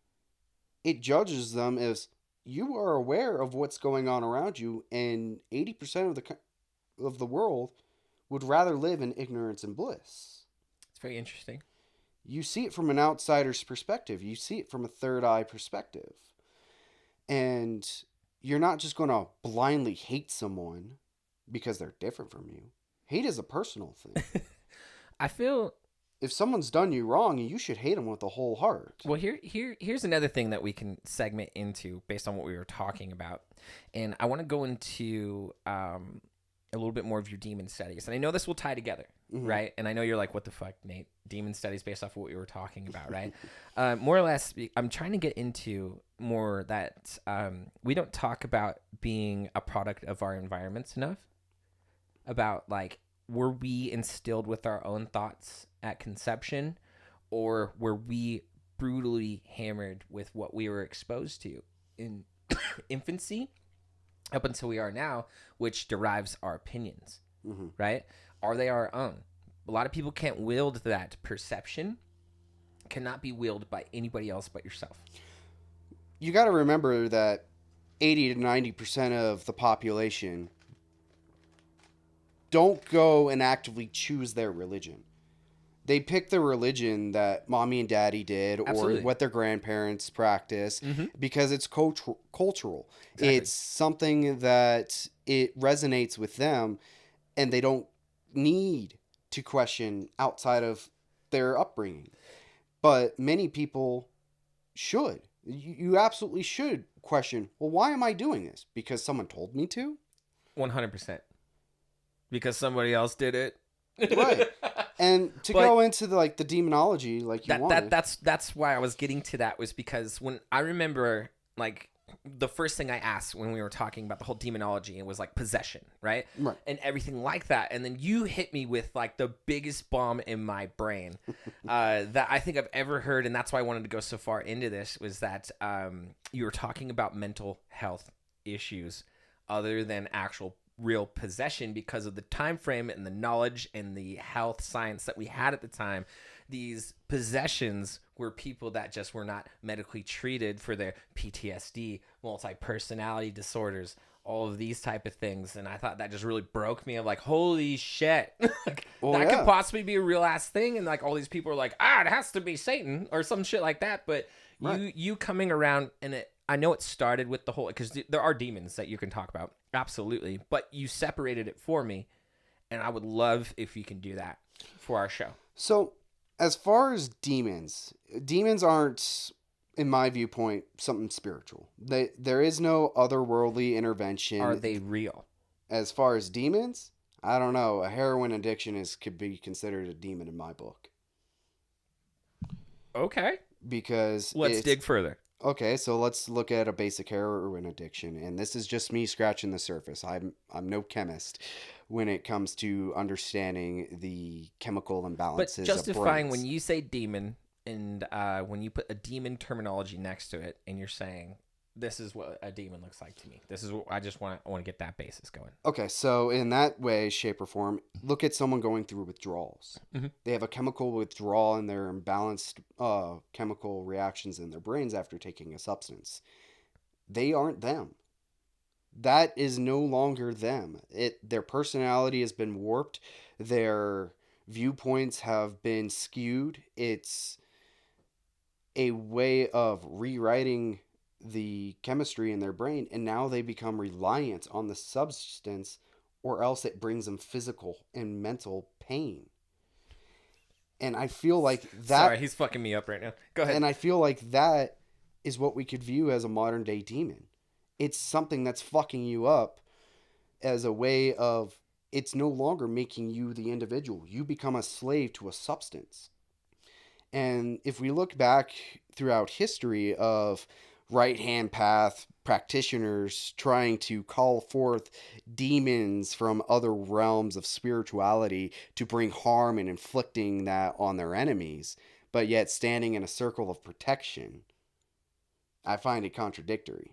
it judges them as you are aware of what's going on around you, and 80% of the world would rather live in ignorance and bliss. It's very interesting. You see it from an outsider's perspective. You see it from a third eye perspective. And you're not just going to blindly hate someone because they're different from you. Hate is a personal thing. I feel If someone's done you wrong, you should hate them with a whole heart. well. Here's another thing that we can segment into based on what we were talking about, and I want to go into a little bit more of your demon studies, and I know this will tie together, right? And I know you're like, what the fuck, Nate? Demon studies based off of what we were talking about, right? More or less, I'm trying to get into more that we don't talk about being a product of our environments enough. About like, were we instilled with our own thoughts at conception, or were we brutally hammered with what we were exposed to in infancy up until we are now, which derives our opinions, right? Are they our own? A lot of people can't wield that perception, cannot be wielded by anybody else but yourself. You got to remember that 80 to 90% of the population don't go and actively choose their religion. They pick the religion that mommy and daddy did, Absolutely. or what their grandparents practice, because it's cultural. Exactly. It's something that it resonates with them, and they don't need to question outside of their upbringing. But many people should. You absolutely should question, well, why am I doing this? Because someone told me to? 100%. Because somebody else did it. Right. And to go into the demonology like you wanted. That's why I was getting to that, was because when I remember, like, the first thing I asked when we were talking about the whole demonology, it was like possession, right? Right. And everything like that. And then you hit me with like the biggest bomb in my brain that I think I've ever heard. And that's why I wanted to go so far into this, was that you were talking about mental health issues other than actual real possession, because of the time frame and the knowledge and the health science that we had at the time. These possessions were people that just were not medically treated for their PTSD, multi-personality disorders, all of these type of things. And I thought that just really broke me, of like, holy shit, like, that could possibly be a real ass thing. And like all these people are like, it has to be Satan or some shit like that. But you coming around, and I know it started with the whole, because there are demons that you can talk about. Absolutely. But you separated it for me. And I would love if you can do that for our show. So as far as demons aren't, in my viewpoint, something spiritual. There is no otherworldly intervention. Are they real? As far as demons, I don't know. A heroin addiction could be considered a demon in my book. Okay. Because let's dig further. Okay, so let's look at a basic heroin addiction, and this is just me scratching the surface. I'm no chemist when it comes to understanding the chemical imbalances. But justifying when you say demon, and when you put a demon terminology next to it, and you're saying, this is what a demon looks like to me. This is what I want to get that basis going. Okay, so in that way, shape, or form, look at someone going through withdrawals. They have a chemical withdrawal in their imbalanced chemical reactions in their brains after taking a substance. They aren't them. That is no longer them. Their personality has been warped. Their viewpoints have been skewed. It's a way of rewriting the chemistry in their brain, and now they become reliant on the substance, or else it brings them physical and mental pain. And I feel like that... Sorry, he's fucking me up right now. Go ahead. And I feel like that is what we could view as a modern day demon. It's something that's fucking you up as a way of... It's no longer making you the individual. You become a slave to a substance. And if we look back throughout history of right-hand path practitioners trying to call forth demons from other realms of spirituality to bring harm and inflicting that on their enemies, but yet standing in a circle of protection, I find it contradictory.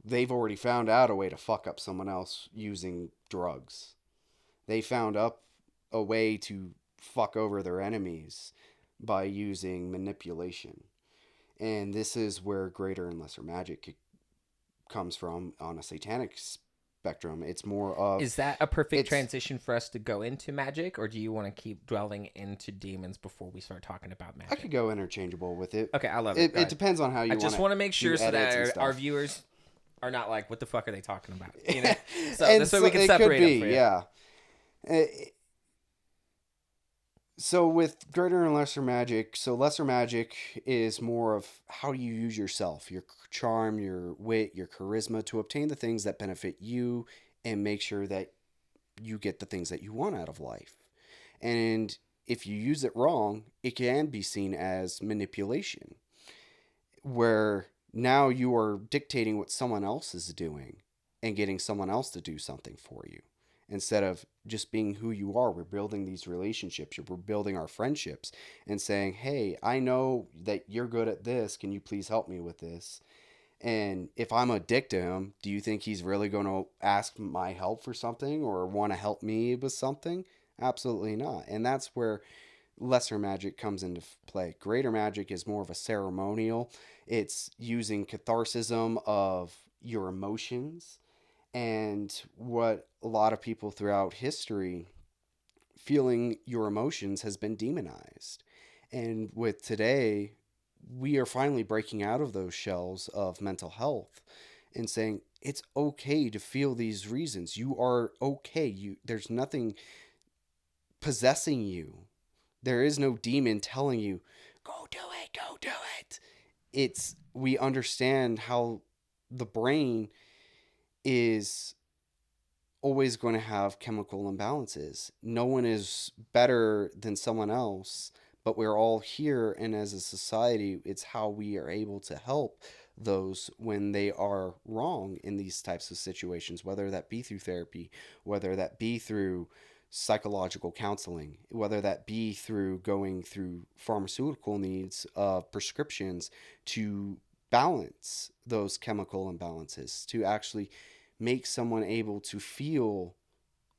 They've already found out a way to fuck up someone else using drugs. They found up a way to fuck over their enemies by using manipulation. And this is where greater and lesser magic comes from on a satanic spectrum. It's more of... Is that a perfect transition for us to go into magic, or do you want to keep dwelling into demons before we start talking about magic? I could go interchangeable with it. Okay, I love it. It depends on how you want to... I just want to make sure so that our viewers are not like, what the fuck are they talking about? You know? So this way we can separate them for you. Yeah. So with greater and lesser magic, lesser magic is more of how you use yourself, your charm, your wit, your charisma to obtain the things that benefit you and make sure that you get the things that you want out of life. And if you use it wrong, it can be seen as manipulation, where now you are dictating what someone else is doing and getting someone else to do something for you. Instead of just being who you are, we're building these relationships. We're building our friendships and saying, hey, I know that you're good at this. Can you please help me with this? And if I'm a dick to him, do you think he's really going to ask my help for something or want to help me with something? Absolutely not. And that's where lesser magic comes into play. Greater magic is more of a ceremonial. It's using catharsism of your emotions. And what a lot of people throughout history, feeling your emotions has been demonized. And with today, we are finally breaking out of those shells of mental health and saying it's okay to feel these reasons. You are okay. There's nothing possessing you. There is no demon telling you, go do it. We understand how the brain is always going to have chemical imbalances. No one is better than someone else, but we're all here, and as a society, it's how we are able to help those when they are wrong in these types of situations, whether that be through therapy, whether that be through psychological counseling, whether that be through going through pharmaceutical needs, prescriptions to balance those chemical imbalances, to actually make someone able to feel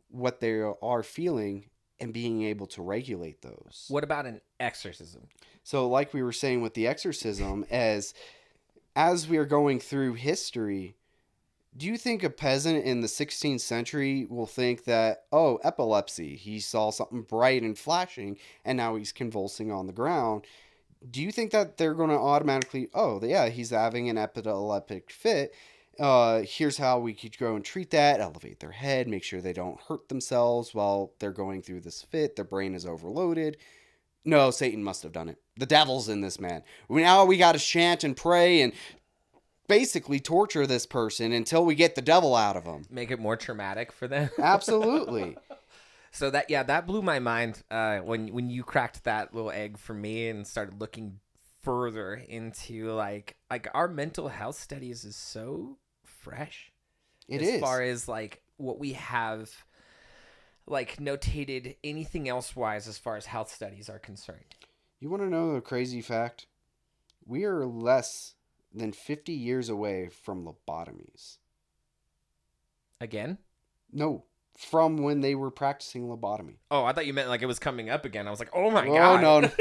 what they are feeling and being able to regulate those. What about an exorcism? So like we were saying with the exorcism, as we are going through history, do you think a peasant in the 16th century will think that, oh, epilepsy, he saw something bright and flashing and now he's convulsing on the ground? Do you think that they're going to automatically, oh, yeah, he's having an epileptic fit. Here's how we could go and treat that, elevate their head, make sure they don't hurt themselves while they're going through this fit. Their brain is overloaded. No, Satan must have done it. The devil's in this man. Now we got to chant and pray and basically torture this person until we get the devil out of them. Make it more traumatic for them. Absolutely. So that blew my mind when you cracked that little egg for me and started looking further into like our mental health studies is so fresh. It is. As far as like what we have like notated anything else wise as far as health studies are concerned. You want to know the crazy fact? We are less than 50 years away from lobotomies. Again? No. From when they were practicing lobotomy. Oh, I thought you meant like it was coming up again. I was like, oh my God. No.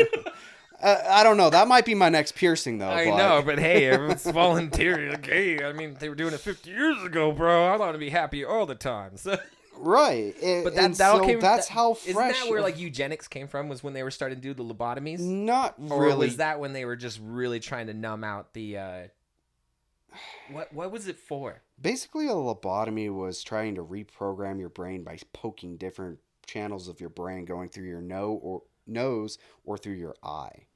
I don't know. That might be my next piercing, though. I know, but hey, it's voluntary. Like, hey, I mean, they were doing it 50 years ago, bro. I want to be happy all the time. So. Right. But that's how fresh. Isn't that where like eugenics came from? Was when they were starting to do the lobotomies? Not or really. Was that when they were just really trying to numb out the? What was it for? Basically, a lobotomy was trying to reprogram your brain by poking different channels of your brain going through your nose or through your eye.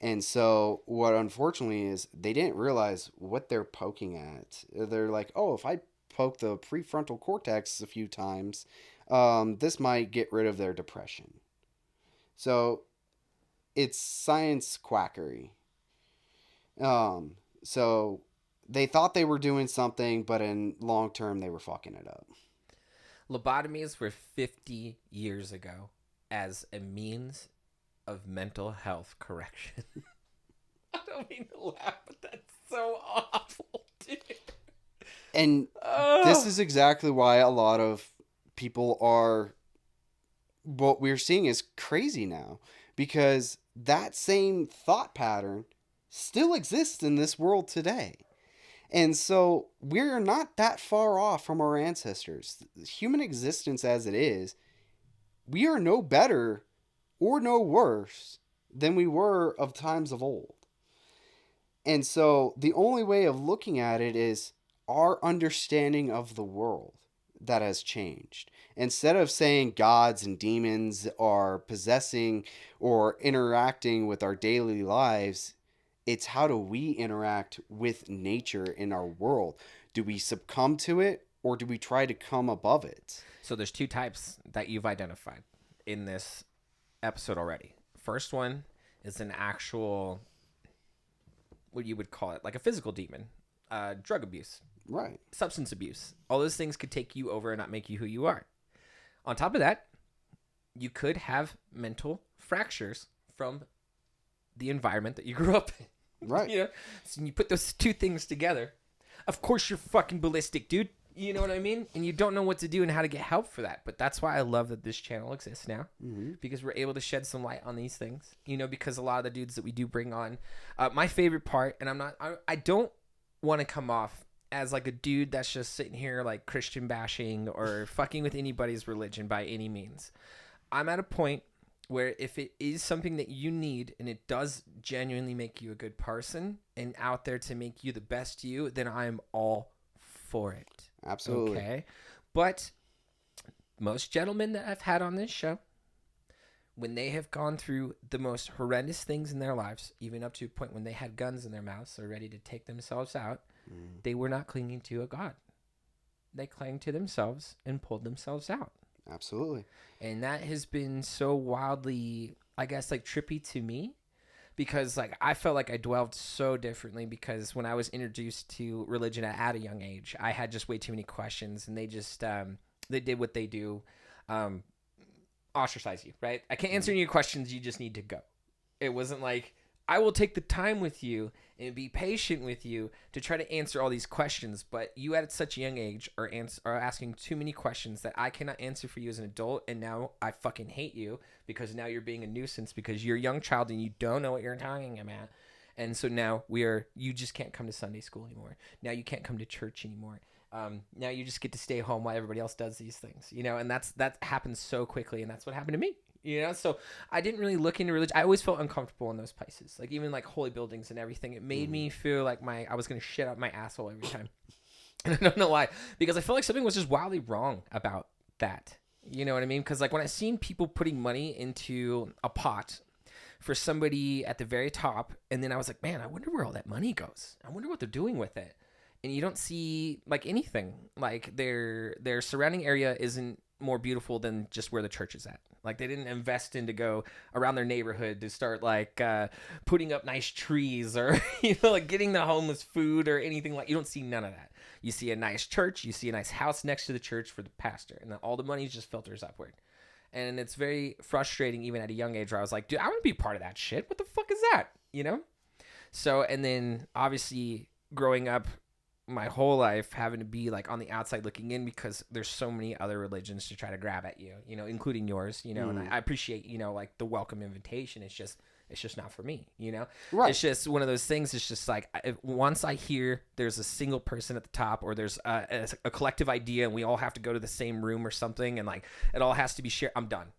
And so what unfortunately is they didn't realize what they're poking at. They're like, oh, if I poke the prefrontal cortex a few times, this might get rid of their depression. So it's science quackery. So they thought they were doing something, but in long term they were fucking it up. Lobotomies were 50 years ago as a means of mental health correction. I don't mean to laugh, but that's so awful, dude. And this is exactly why a lot of people are, what we're seeing is crazy now, because that same thought pattern still exists in this world today. And so we're not that far off from our ancestors. Human existence as it is, we are no better or no worse than we were of times of old. And so the only way of looking at it is our understanding of the world that has changed. Instead of saying gods and demons are possessing or interacting with our daily lives, it's how do we interact with nature in our world? Do we succumb to it or do we try to come above it? So there's two types that you've identified in this episode already. First one is an actual, what you would call it, like a physical demon, drug abuse, Right. substance abuse. All those things could take you over and not make you who you are. On top of that, you could have mental fractures from the environment that you grew up in. Right. You know, so you put those two things together. Of course, you're fucking ballistic, dude. You know what I mean? And you don't know what to do and how to get help for that. But that's why I love that this channel exists now, because we're able to shed some light on these things. You know, because a lot of the dudes that we do bring on, my favorite part, and I don't want to come off as like a dude that's just sitting here like Christian bashing or fucking with anybody's religion by any means. I'm at a point where if it is something that you need and it does genuinely make you a good person and out there to make you the best you, then I'm all for it. Absolutely. Okay. But most gentlemen that I've had on this show, when they have gone through the most horrendous things in their lives, even up to a point when they had guns in their mouths, they're ready to take themselves out, they were not clinging to a God. They clung to themselves and pulled themselves out. Absolutely. And that has been so wildly, I guess, like trippy to me, because like I felt like I dwelled so differently, because when I was introduced to religion at a young age, I had just way too many questions, and they just they did what they do, ostracize you, right? I can't answer any of your questions, you just need to go. It wasn't like, I will take the time with you and be patient with you to try to answer all these questions, but you at such a young age are asking too many questions that I cannot answer for you as an adult, and now I fucking hate you because now you're being a nuisance because you're a young child and you don't know what you're talking about. And so now you just can't come to Sunday school anymore. Now you can't come to church anymore. Now you just get to stay home while everybody else does these things, you know, and that happens so quickly, and that's what happened to me. You know, so I didn't really look into religion. I always felt uncomfortable in those places, like even like holy buildings and everything. It made me feel like I was going to shit out my asshole every time. And I don't know why, because I felt like something was just wildly wrong about that. You know what I mean? Because like when I seen people putting money into a pot for somebody at the very top, and then I was like, man, I wonder where all that money goes. I wonder what they're doing with it. And you don't see like anything. Like their surrounding area isn't more beautiful than just where the church is at. Like they didn't invest in to go around their neighborhood to start like putting up nice trees or, you know, like getting the homeless food or anything. Like you don't see none of that. You see a nice church, you see a nice house next to the church for the pastor, and then all the money just filters upward. And it's very frustrating even at a young age where I was like, dude, I want to be part of that shit. What the fuck is that? You know? So, and then obviously growing up my whole life having to be like on the outside looking in, because there's so many other religions to try to grab at you, you know, including yours, you know, and I appreciate, you know, like the welcome invitation. It's just not for me, you know? Right. It's just one of those things. It's just like, once I hear there's a single person at the top, or there's a collective idea and we all have to go to the same room or something, and like it all has to be shared, I'm done.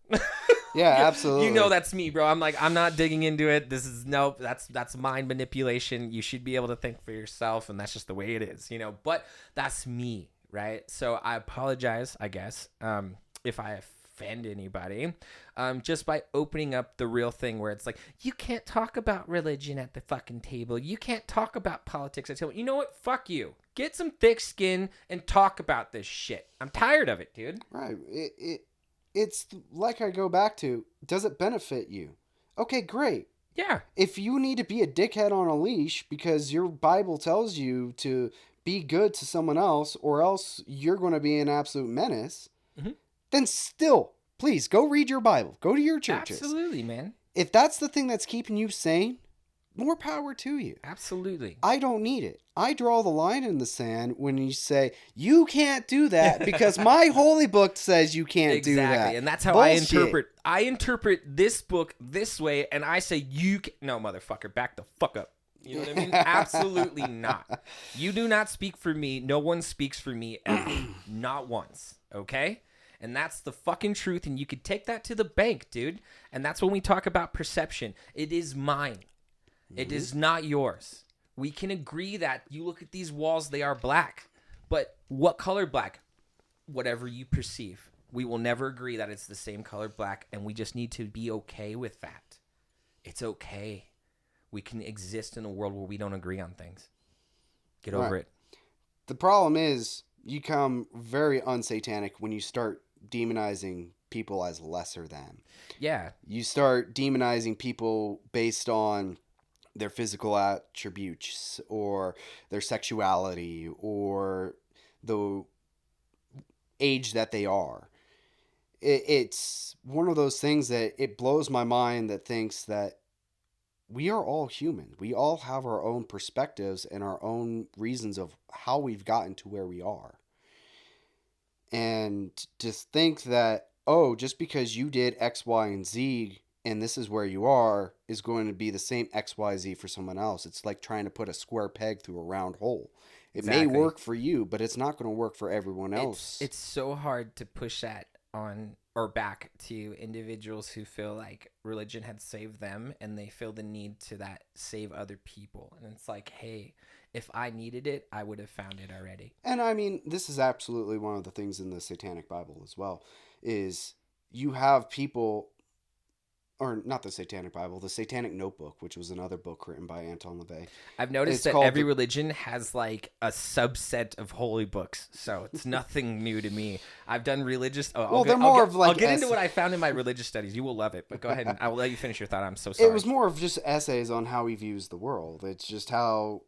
Yeah, absolutely. You know, that's me, bro. I'm like, I'm not digging into it. This is nope. That's mind manipulation. You should be able to think for yourself, and that's just the way it is, you know. But that's me, right? So I apologize, I guess, if I offend anybody, just by opening up the real thing where it's like, you can't talk about religion at the fucking table. You can't talk about politics at the table. You know what? Fuck you. Get some thick skin and talk about this shit. I'm tired of it, dude. Right. It's like I go back to, does it benefit you? Okay, great. Yeah. If you need to be a dickhead on a leash because your Bible tells you to be good to someone else, or else you're going to be an absolute menace, then still, please, go read your Bible. Go to your churches. Absolutely, man. If that's the thing that's keeping you sane, more power to you. Absolutely. I don't need it. I draw the line in the sand when you say, you can't do that because my holy book says you can't do that. Exactly. And that's how I interpret this book this way, and I say, no, motherfucker, back the fuck up. You know what I mean? Absolutely not. You do not speak for me. No one speaks for me ever. Not once. Okay? And that's the fucking truth. And you could take that to the bank, dude. And that's when we talk about perception. It is mine. It is not yours. We can agree that you look at these walls, they are black. But what color black? Whatever you perceive. We will never agree that it's the same color black. And we just need to be okay with that. It's okay. We can exist in a world where we don't agree on things. Get over it. The problem is you come very unsatanic when you start demonizing people as lesser than. Yeah. You start demonizing people based on their physical attributes or their sexuality or the age that they are. It's one of those things that it blows my mind that thinks that we are all human. We all have our own perspectives and our own reasons of how we've gotten to where we are. And to think that, oh, just because you did X, Y, and Z and this is where you are is going to be the same X, Y, Z for someone else. It's like trying to put a square peg through a round hole. It may work for you, but it's not going to work for everyone else. It's so hard to push that on or back to individuals who feel like religion had saved them and they feel the need to that save other people. And it's like, hey, if I needed it, I would have found it already. And I mean, this is absolutely one of the things in the Satanic Bible as well, is you have people, or not the Satanic Bible, the Satanic Notebook, which was another book written by Anton LaVey. I've noticed that every religion has like a subset of holy books, so it's nothing new to me. I've done religious. I'll get into what I found in my religious studies. You will love it, but go ahead and I will let you finish your thought. I'm so sorry. It was more of just essays on how he views the world. It's just how,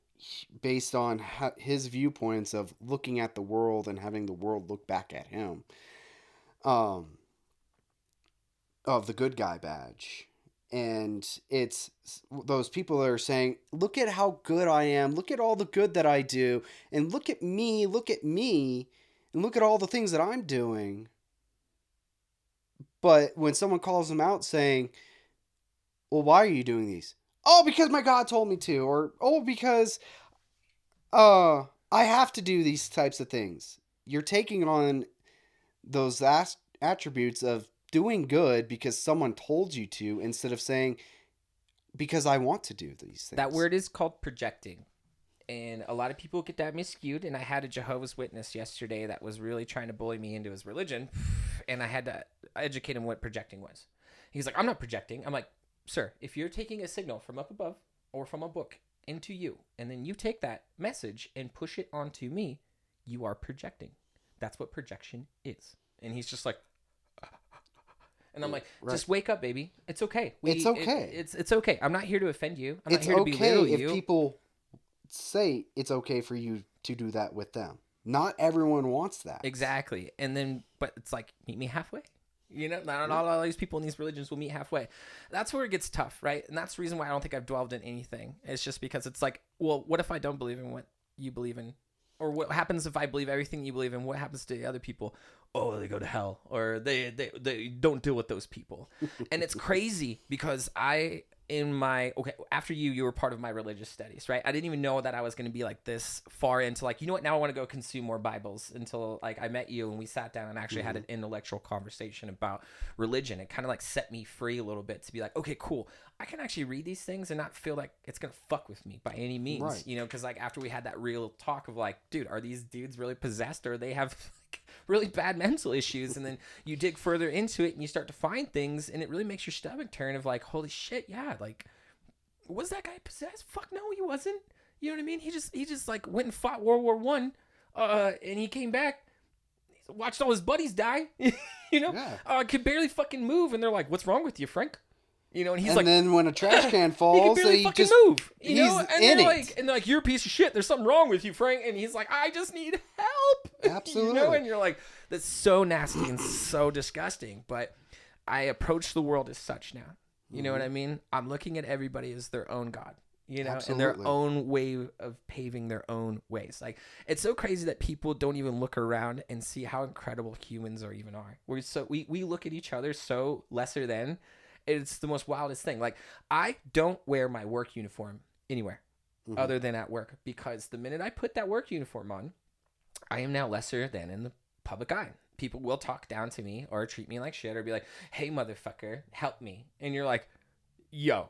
based on his viewpoints of looking at the world and having the world look back at him. Of the good guy badge. And it's those people that are saying, look at how good I am, look at all the good that I do, and look at me, and look at all the things that I'm doing. But when someone calls them out saying, well, why are you doing these? Oh, because my God told me to, or oh, because I have to do these types of things. You're taking on those attributes of doing good because someone told you to, instead of saying, because I want to do these things. That word is called projecting. And a lot of people get that miscued. And I had a Jehovah's Witness yesterday that was really trying to bully me into his religion. And I had to educate him what projecting was. He's like, I'm not projecting. I'm like, sir, if you're taking a signal from up above or from a book into you, and then you take that message and push it onto me, you are projecting. That's what projection is. And he's just like, and I'm like, just wake up, baby. It's okay. It's okay. It's okay. I'm not here to offend you. I'm not here to belittle you. It's okay if people say it's okay for you to do that with them. Not everyone wants that. Exactly. And then, but it's like, meet me halfway. You know, not all these people in these religions will meet halfway. That's where it gets tough, right? And that's the reason why I don't think I've dwelled in anything. It's just because it's like, well, what if I don't believe in what you believe in? Or what happens if I believe everything you believe in? What happens to the other people? Oh, they go to hell, or they don't deal with those people. And it's crazy because after you were part of my religious studies, right? I didn't even know that I was going to be like this far into like, you know what? Now I want to go consume more Bibles, until like I met you and we sat down and actually had an intellectual conversation about religion. It kind of like set me free a little bit to be like, okay, cool. I can actually read these things and not feel like it's going to fuck with me by any means, right. You know? Cause like after we had that real talk of like, dude, are these dudes really possessed, or they have like really bad mental issues? And then you dig further into it and you start to find things, and it really makes your stomach turn of like, holy shit. Yeah. Like, was that guy possessed? Fuck no, he wasn't. You know what I mean? He just like went and fought World War One, and he came back, watched all his buddies die. You know, could barely fucking move, and they're like, "What's wrong with you, Frank?" You know, and he's like, and then when a trash can falls, he can barely fucking move. You know, and they're like, "You're a piece of shit. There's something wrong with you, Frank." And he's like, "I just need help." Absolutely. You know, and you're like, "That's so nasty and so disgusting." But I approach the world as such now. You know what I mean? I'm looking at everybody as their own God, you know, and their own way of paving their own ways. Like, it's so crazy that people don't even look around and see how incredible humans are. We look at each other so lesser than. It's the most wildest thing. Like, I don't wear my work uniform anywhere. other than at work, because the minute I put that work uniform on, I am now lesser than in the public eye. People will talk down to me or treat me like shit or be like, hey, motherfucker, help me. And you're like, yo,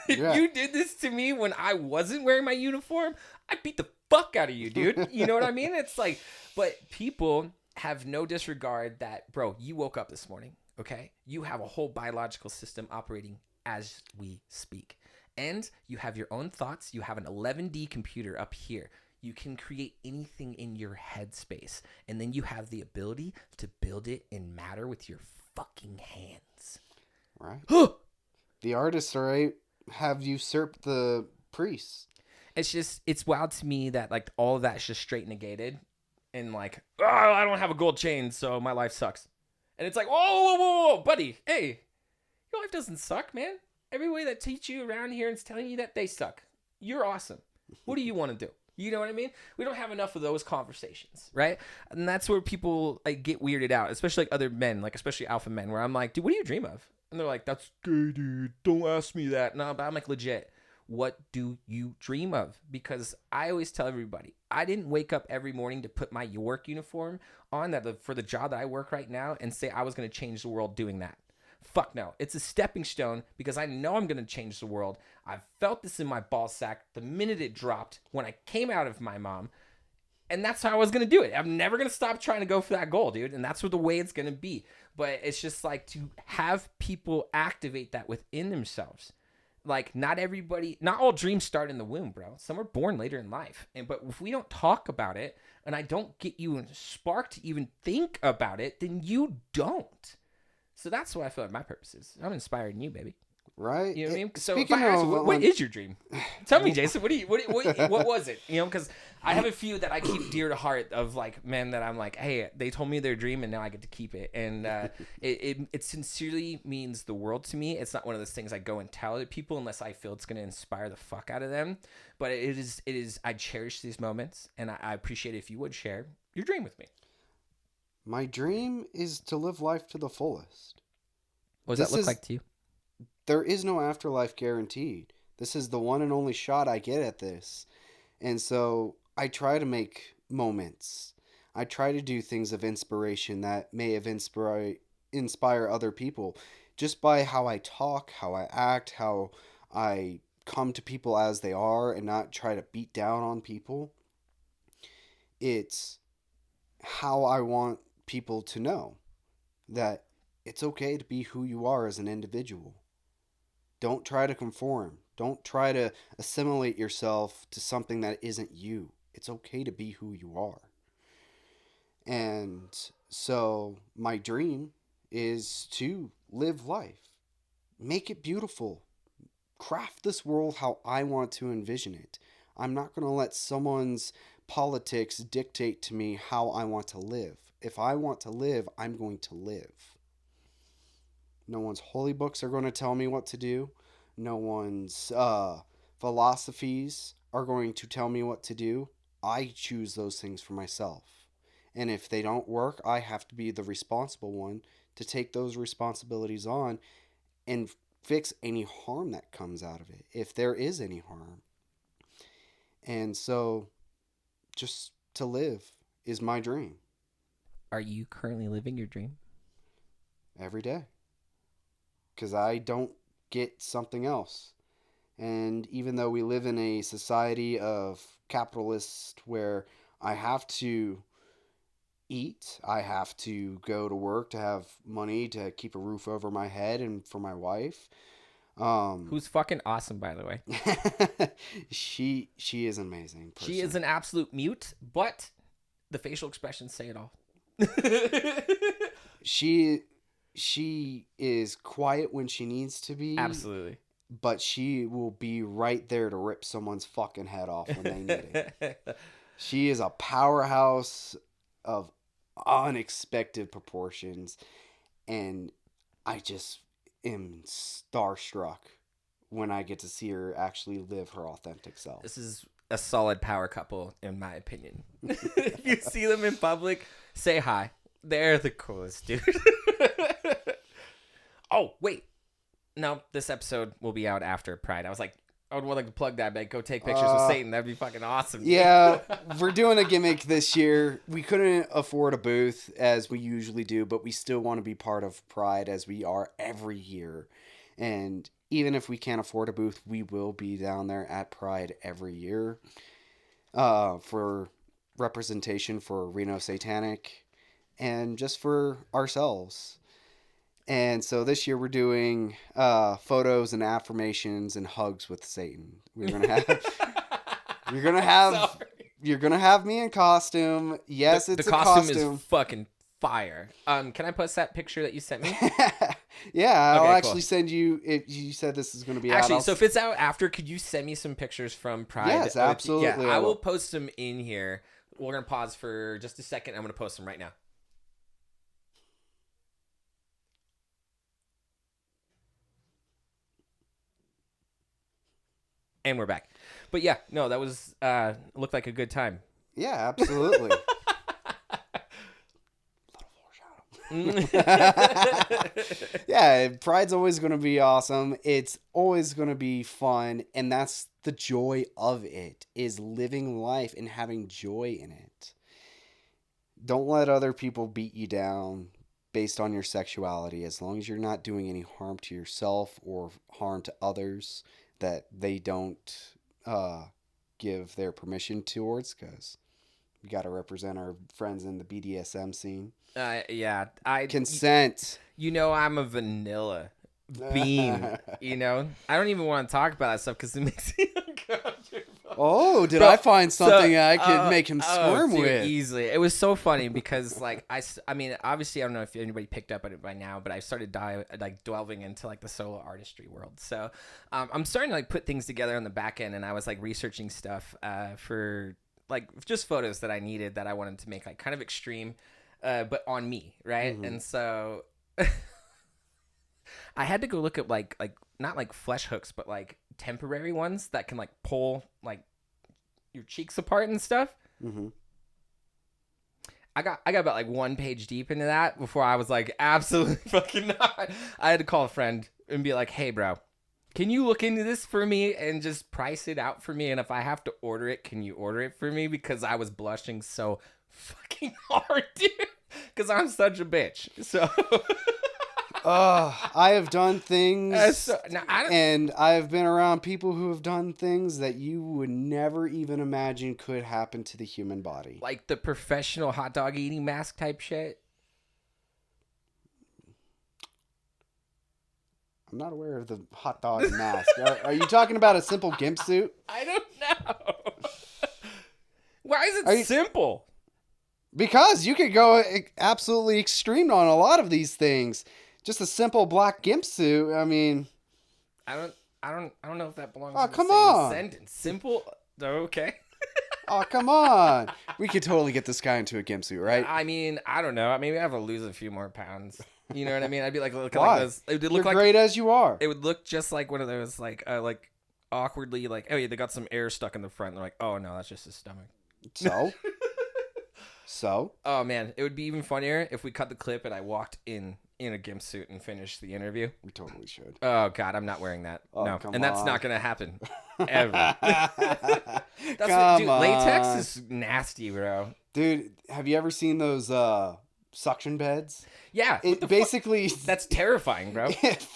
if you did this to me when I wasn't wearing my uniform, I beat the fuck out of you, dude. You know what I mean? It's like, but people have no disregard that, bro, you woke up this morning, okay? You have a whole biological system operating as we speak. And you have your own thoughts. You have an 11D computer up here. You can create anything in your headspace. And then you have the ability to build it in matter with your fucking hands. Right. The artists, right, have usurped the priests. It's wild to me that like all of that's just straight negated. And like, oh, I don't have a gold chain, so my life sucks. And it's like, whoa, buddy. Hey, your life doesn't suck, man. Everybody that teach you around here is telling you that they suck. You're awesome. What do you want to do? You know what I mean? We don't have enough of those conversations, right? And that's where people like get weirded out, especially like other men, like especially alpha men, where I'm like, dude, what do you dream of? And they're like, that's gay, dude. Don't ask me that. No, but I'm like, legit. What do you dream of? Because I always tell everybody, I didn't wake up every morning to put my work uniform on for the job that I work right now and say I was going to change the world doing that. Fuck no. It's a stepping stone because I know I'm going to change the world. I've felt this in my ball sack the minute it dropped when I came out of my mom. And that's how I was going to do it. I'm never going to stop trying to go for that goal, dude. And that's the way it's going to be. But it's just like to have people activate that within themselves. Like not all dreams start in the womb, bro. Some are born later in life. But if we don't talk about it and I don't get you sparked to even think about it, then you don't. So that's what I feel like my purpose is. I'm inspiring you, baby. Right. You know what I mean? So if I ask you, what is your dream? Tell me, Jason. What was it? You know, because I have a few that I keep dear to heart of like men that I'm like, hey, they told me their dream and now I get to keep it. And it sincerely means the world to me. It's not one of those things I go and tell to people unless I feel it's going to inspire the fuck out of them. But it is. I cherish these moments, and I appreciate it if you would share your dream with me. My dream is to live life to the fullest. What does that look like to you? There is no afterlife guaranteed. This is the one and only shot I get at this. And so I try to make moments. I try to do things of inspiration that may have inspire other people just by how I talk, how I act, how I come to people as they are and not try to beat down on people. It's how I want people to know that it's okay to be who you are as an individual. Don't try to conform. Don't try to assimilate yourself to something that isn't you. It's okay to be who you are. And so my dream is to live life. Make it beautiful. Craft this world how I want to envision it. I'm not going to let someone's politics dictate to me how I want to live. If I want to live, I'm going to live. No one's holy books are going to tell me what to do. No one's philosophies are going to tell me what to do. I choose those things for myself. And if they don't work, I have to be the responsible one to take those responsibilities on and fix any harm that comes out of it, if there is any harm. And so, just to live is my dream. Are you currently living your dream? Every day. Because I don't get something else. And even though we live in a society of capitalists where I have to eat, I have to go to work to have money to keep a roof over my head and for my wife. Who's fucking awesome, by the way. She is an amazing person. She is an absolute mute, but the facial expressions say it all. She is quiet when she needs to be. Absolutely. But she will be right there to rip someone's fucking head off when they need it. She is a powerhouse of unexpected proportions. And I just am starstruck when I get to see her actually live her authentic self. This is a solid power couple, in my opinion. If you see them in public, say hi. They're the coolest, dude. Oh, wait. No, this episode will be out after Pride. I was like, I would like to plug that, man. Go take pictures with Satan. That'd be fucking awesome. Yeah, we're doing a gimmick this year. We couldn't afford a booth as we usually do, but we still want to be part of Pride as we are every year. And even if we can't afford a booth, we will be down there at Pride every year for representation for Reno Satanic and just for ourselves. And so this year we're doing photos and affirmations and hugs with Satan. We're gonna have you're gonna have me in costume. Yes, it's a costume. Is fucking fire. Can I post that picture that you sent me? Yeah, I'll Okay, actually cool. send you. If you said this is gonna be Actually, out, so if it's out after, could you send me some pictures from Pride? Yes, absolutely. Yeah, I will post them in here. We're gonna pause for just a second. I'm gonna post them right now. And we're back. But yeah, no, that was looked like a good time. Yeah, absolutely. Yeah, Pride's always going to be awesome. It's always going to be fun, and that's the joy of it, is living life and having joy in it. Don't let other people beat you down based on your sexuality, as long as you're not doing any harm to yourself or harm to others that they don't give their permission towards, because we got to represent our friends in the BDSM scene. Yeah, Consent. You know, I'm a vanilla bean. You know, I don't even want to talk about that stuff because it makes me uncomfortable. Oh, did I find something I could make him squirm dude, with? Easily. It was so funny because, like, I mean, obviously, I don't know if anybody picked up on it by now, but I started delving into like the solo artistry world. So, I'm starting to like put things together on the back end, and I was like researching stuff for like just photos that I needed that I wanted to make like kind of extreme. But on me, right? Mm-hmm. And so I had to go look at like not like flesh hooks, but like temporary ones that can like pull like your cheeks apart and stuff. Mm-hmm. I got about like 1 page deep into that before I was like, absolutely fucking not. I had to call a friend and be like, hey, bro, can you look into this for me and just price it out for me? And if I have to order it, can you order it for me? Because I was blushing so fucking hard, dude, because I'm such a bitch. So I have done things and I've been around people who have done things that you would never even imagine could happen to the human body, like the professional hot dog eating mask type shit. I'm not aware of the hot dog mask. Are you talking about a simple gimp suit? I don't know. Why is it simple? Because you could go absolutely extreme on a lot of these things. Just a simple black gimp suit. I mean, I don't know if that belongs. Oh, in the come same on. Sentence. Simple. Okay. Oh, come on. We could totally get this guy into a gimp suit, right? I mean, I don't know. Maybe I have to lose a few more pounds. You know what I mean? I'd be like, looking Why? like those. It would look You're like great as you are. It would look just like one of those, like awkwardly, like, oh yeah, they got some air stuck in the front. They're like, oh no, that's just his stomach. So? Oh man, it would be even funnier if we cut the clip and I walked in a gimp suit and finished the interview. We totally should. Oh god, I'm not wearing that. Oh, no, and that's not gonna happen ever. Come on. Latex is nasty, bro. Dude, have you ever seen those suction beds? Yeah, it basically that's terrifying, bro. It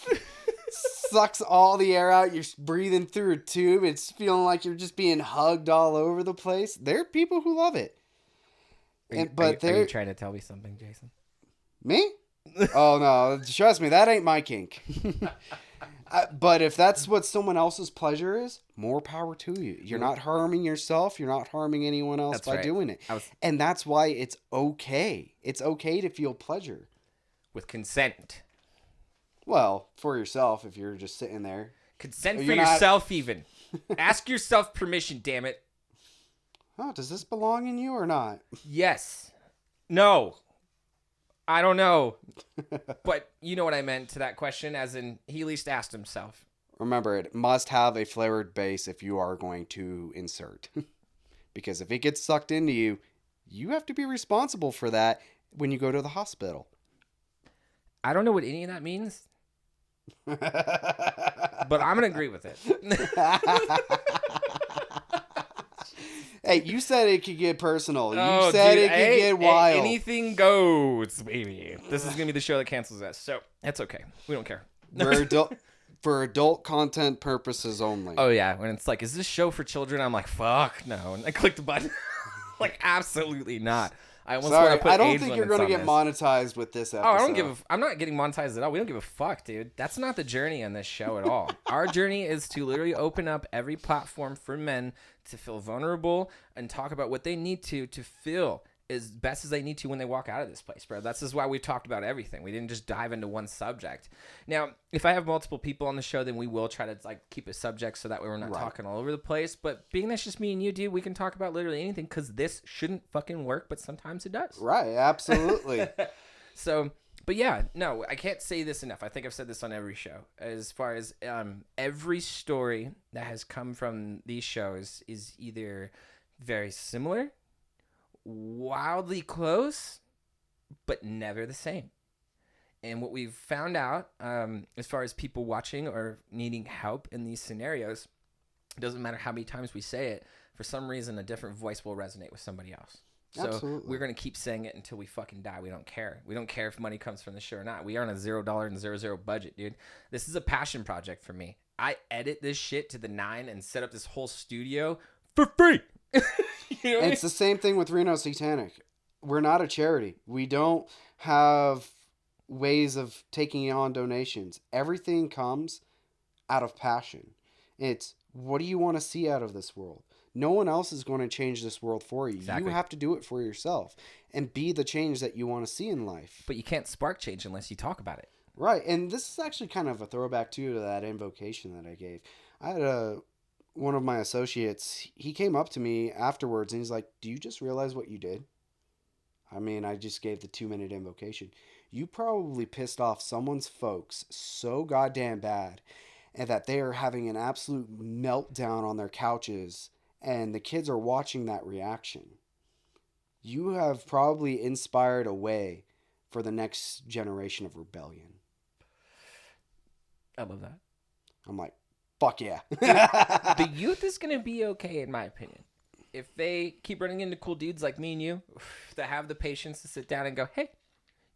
sucks all the air out. You're breathing through a tube. It's feeling like you're just being hugged all over the place. There are people who love it. Are you trying to tell me something, Jason? Me? Oh no, trust me, that ain't my kink. But if that's what someone else's pleasure is, more power to you. You're not harming yourself. You're not harming anyone else by doing it. And that's why it's okay. It's okay to feel pleasure. With consent. Well, for yourself, if you're just sitting there. Consent for yourself, even. Ask yourself permission, damn it. Oh, does this belong in you or not? Yes. No. I don't know. But you know what I meant to that question, as in he at least asked himself. Remember, it must have a flavored base if you are going to insert. Because if it gets sucked into you, you have to be responsible for that when you go to the hospital. I don't know what any of that means. But I'm going to agree with it. Hey, you said it could get personal. Oh, You said dude, it could get wild. Anything goes, baby. This is going to be the show that cancels us. So that's okay. We don't care. For adult content purposes only. Oh, yeah. When it's like, is this show for children? I'm like, fuck no. And I click the button. Like, absolutely not. I almost want to put I don't age think you're limits going to on get this. monetized with this episode. Oh, I don't give I'm not getting monetized at all. We don't give a fuck, dude. That's not the journey on this show at all. Our journey is to literally open up every platform for men to feel vulnerable and talk about what they need to feel as best as they need to when they walk out of this place, bro. That's just why we've talked about everything. We didn't just dive into one subject. Now, if I have multiple people on the show, then we will try to like keep a subject so that way we're not talking all over the place. But being that's just me and you, dude, we can talk about literally anything because this shouldn't fucking work, but sometimes it does. Right, absolutely. So, but yeah, no, I can't say this enough. I think I've said this on every show. As far as every story that has come from these shows is either very similar, wildly close, but never the same. And what we've found out, as far as people watching or needing help in these scenarios, it doesn't matter how many times we say it, for some reason a different voice will resonate with somebody else. So Absolutely. We're going to keep saying it until we fucking die. We don't care. We don't care if money comes from the show or not. We are on a $0 and 00 budget, dude. This is a passion project for me. I edit this shit to the 9 and set up this whole studio for free. You know what I mean? It's the same thing with Reno Satanic. We're not a charity. We don't have ways of taking on donations. Everything comes out of passion. It's, what do you want to see out of this world? No one else is going to change this world for you. Exactly. You have to do it for yourself and be the change that you want to see in life. But you can't spark change unless you talk about it. Right. And this is actually kind of a throwback too to that invocation that I gave. I had one of my associates, he came up to me afterwards and he's like, do you just realize what you did? I mean, I just gave the 2-minute invocation. You probably pissed off someone's folks so goddamn bad and that they are having an absolute meltdown on their couches and the kids are watching that reaction. You have probably inspired a way for the next generation of rebellion. I love that. I'm like, fuck yeah. The youth is going to be okay, in my opinion. If they keep running into cool dudes like me and you that have the patience to sit down and go, hey,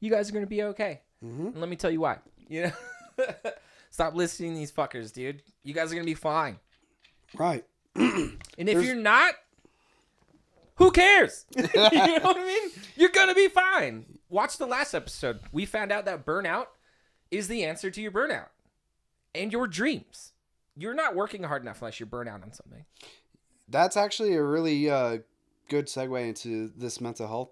you guys are going to be okay. Mm-hmm. And let me tell you why. You know, stop listening to these fuckers, dude. You guys are going to be fine. Right. And if you're not, who cares? You know what I mean? You're going to be fine. Watch the last episode. We found out that burnout is the answer to your burnout and your dreams. You're not working hard enough unless you're burnt out on something. That's actually a really good segue into this mental health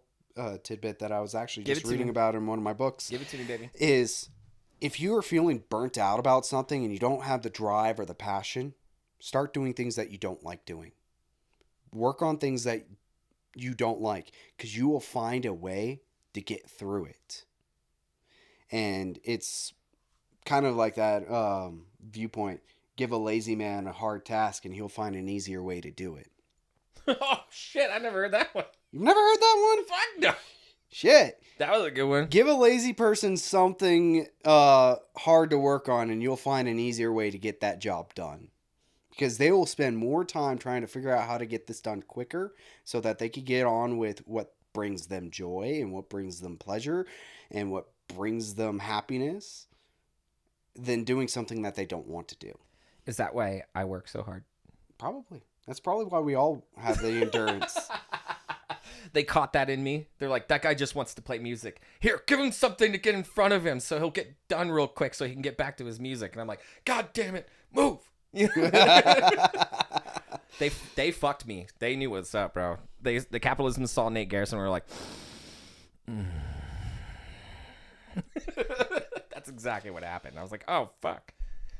tidbit that I was actually just reading about in one of my books. Give it to me, baby. Is if you are feeling burnt out about something and you don't have the drive or the passion, start doing things that you don't like doing. Work on things that you don't like because you will find a way to get through it. And it's kind of like that viewpoint. Give a lazy man a hard task and he'll find an easier way to do it. Oh, shit. I never heard that one. You've never heard that one? Fuck no. Shit. That was a good one. Give a lazy person something hard to work on and you'll find an easier way to get that job done. Because they will spend more time trying to figure out how to get this done quicker so that they can get on with what brings them joy and what brings them pleasure and what brings them happiness than doing something that they don't want to do. Is that why I work so hard? Probably. That's probably why we all have the endurance. They caught that in me. They're like, that guy just wants to play music. Here, give him something to get in front of him so he'll get done real quick so he can get back to his music. And I'm like, God damn it, move. They fucked me. They knew what's up, bro. The capitalism saw Nate Garrison and were like, That's exactly what happened. I was like, oh, fuck.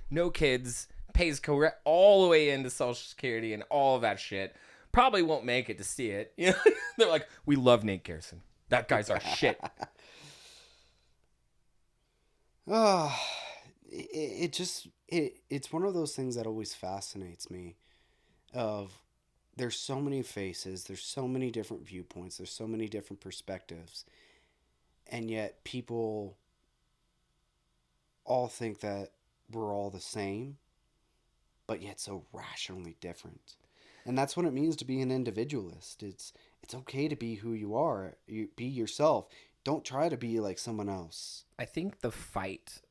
No kids. Pays correct all the way into Social Security and all of that shit. Probably won't make it to see it. You know? They're like, we love Nate Garrison. That guy's our shit. It's one of those things that always fascinates me. There's so many faces, there's so many different viewpoints, there's so many different perspectives, and yet people all think that we're all the same, but yet so rationally different. And that's what it means to be an individualist. It's okay to be who you are. You be yourself. Don't try to be like someone else. I think the fight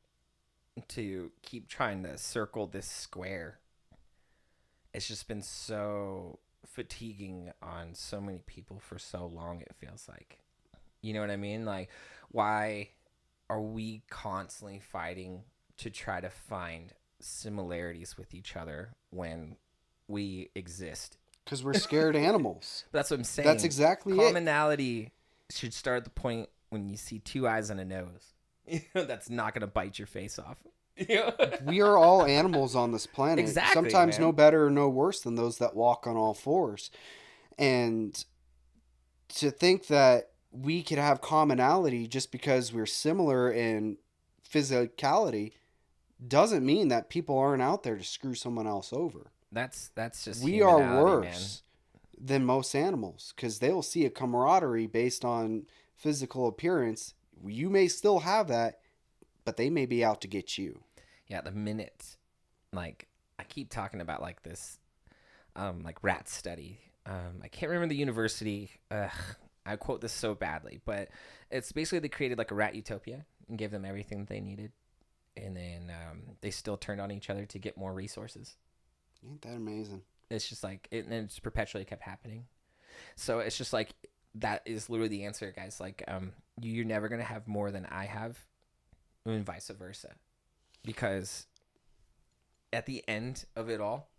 to keep trying to circle this square, it's just been so fatiguing on so many people for so long, it feels like. You know what I mean? Like, why are we constantly fighting to try to find similarities with each other when we exist? Because we're scared animals. That's what I'm saying. That's exactly Commonality should start at the point when you see two eyes and a nose. That's not going to bite your face off. We are all animals on this planet. Exactly, Sometimes man. no better or no worse than those that walk on all fours. And to think that we could have commonality just because we're similar in physicality doesn't mean that people aren't out there to screw someone else over. That's just We are humanality, worse than most animals because they'll see a camaraderie based on physical appearance. You may still have that, but they may be out to get you. Yeah, the minute, like, I keep talking about like this, like rat study. I can't remember the university. I quote this so badly, but it's basically they created like a rat utopia and gave them everything that they needed, and then they still turned on each other to get more resources. Ain't that amazing? It's just like and it's perpetually kept happening. So it's just like that is literally the answer, guys. Like, you're never gonna have more than I have, and vice versa, because at the end of it all,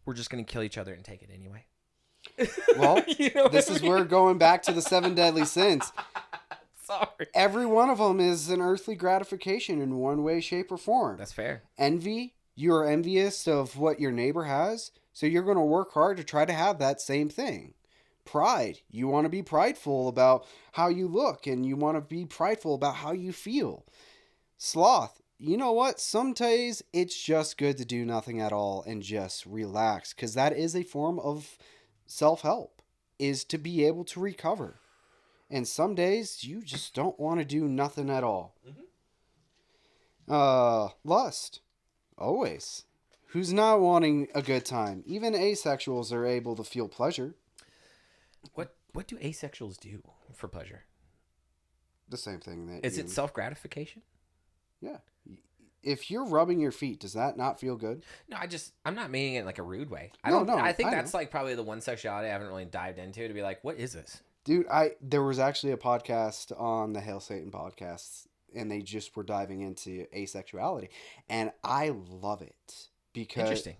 we're just gonna kill each other and take it anyway. Well, You know this what is I mean? where going back to the 7 deadly sins. Sorry. Every one of them is an earthly gratification in one way, shape, or form. That's fair. Envy, you are envious of what your neighbor has, so you're going to work hard to try to have that same thing. Pride, you want to be prideful about how you look, and you want to be prideful about how you feel. Sloth, you know what? Some days it's just good to do nothing at all and just relax, because that is a form of self-help, is to be able to recover. And some days you just don't want to do nothing at all. Lust, always. Who's not wanting a good time? Even asexuals are able to feel pleasure. What do asexuals do for pleasure? The same thing that Is it self-gratification? Yeah. If you're rubbing your feet, does that not feel good? No, I'm not meaning it in like a rude way. No, I think I that's know. like probably the one sexuality I haven't really dived into to be like, what is this? Dude, there was actually a podcast on the Hail Satan podcast, and they just were diving into asexuality, and I love it because Interesting.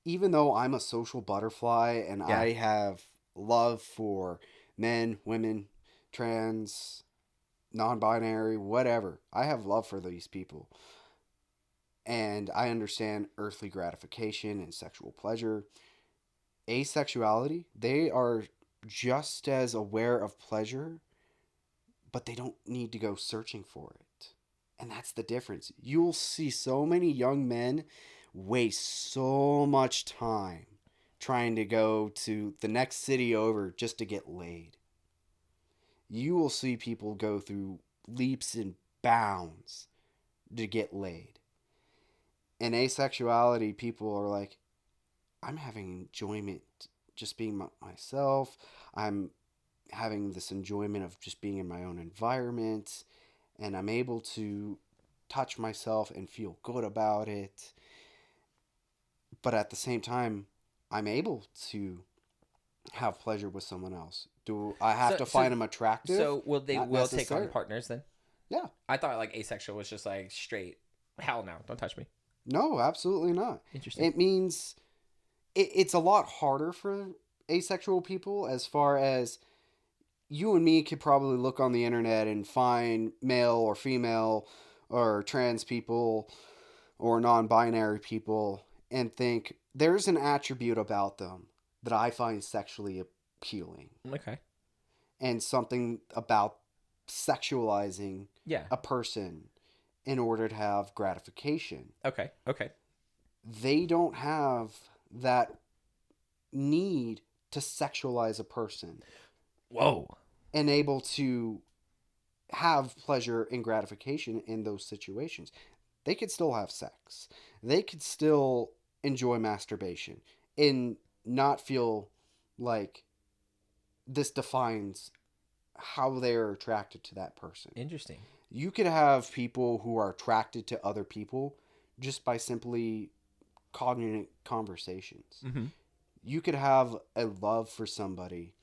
even though I'm a social butterfly and Yeah. I have love for men, women, trans, non-binary, whatever, I have love for these people, and I understand earthly gratification and sexual pleasure. Asexuality, they are just as aware of pleasure, but they don't need to go searching for it. And that's the difference. You'll see so many young men waste so much time trying to go to the next city over just to get laid. You will see people go through leaps and bounds to get laid. In asexuality, people are like, I'm having enjoyment just being myself. I'm having this enjoyment of just being in my own environment, and I'm able to touch myself and feel good about it. But at the same time, I'm able to have pleasure with someone else. Do I have to find them attractive? So will they Not will take necessarily. on partners then? Yeah. I thought like asexual was just like straight. Hell no, don't touch me. No, absolutely not. Interesting. It means it's a lot harder for asexual people, as far as you and me could probably look on the internet and find male or female or trans people or non-binary people and think there's an attribute about them that I find sexually appealing, Okay. and something about sexualizing Yeah. a person in order to have gratification. Okay. Okay. They don't have that need to sexualize a person Whoa. and able to have pleasure and gratification in those situations. they could still have sex. They could still enjoy masturbation and not feel like this defines how they're attracted to that person. Interesting. You could have people who are attracted to other people just by simply cognate conversations. Mm-hmm. You could have a love for somebody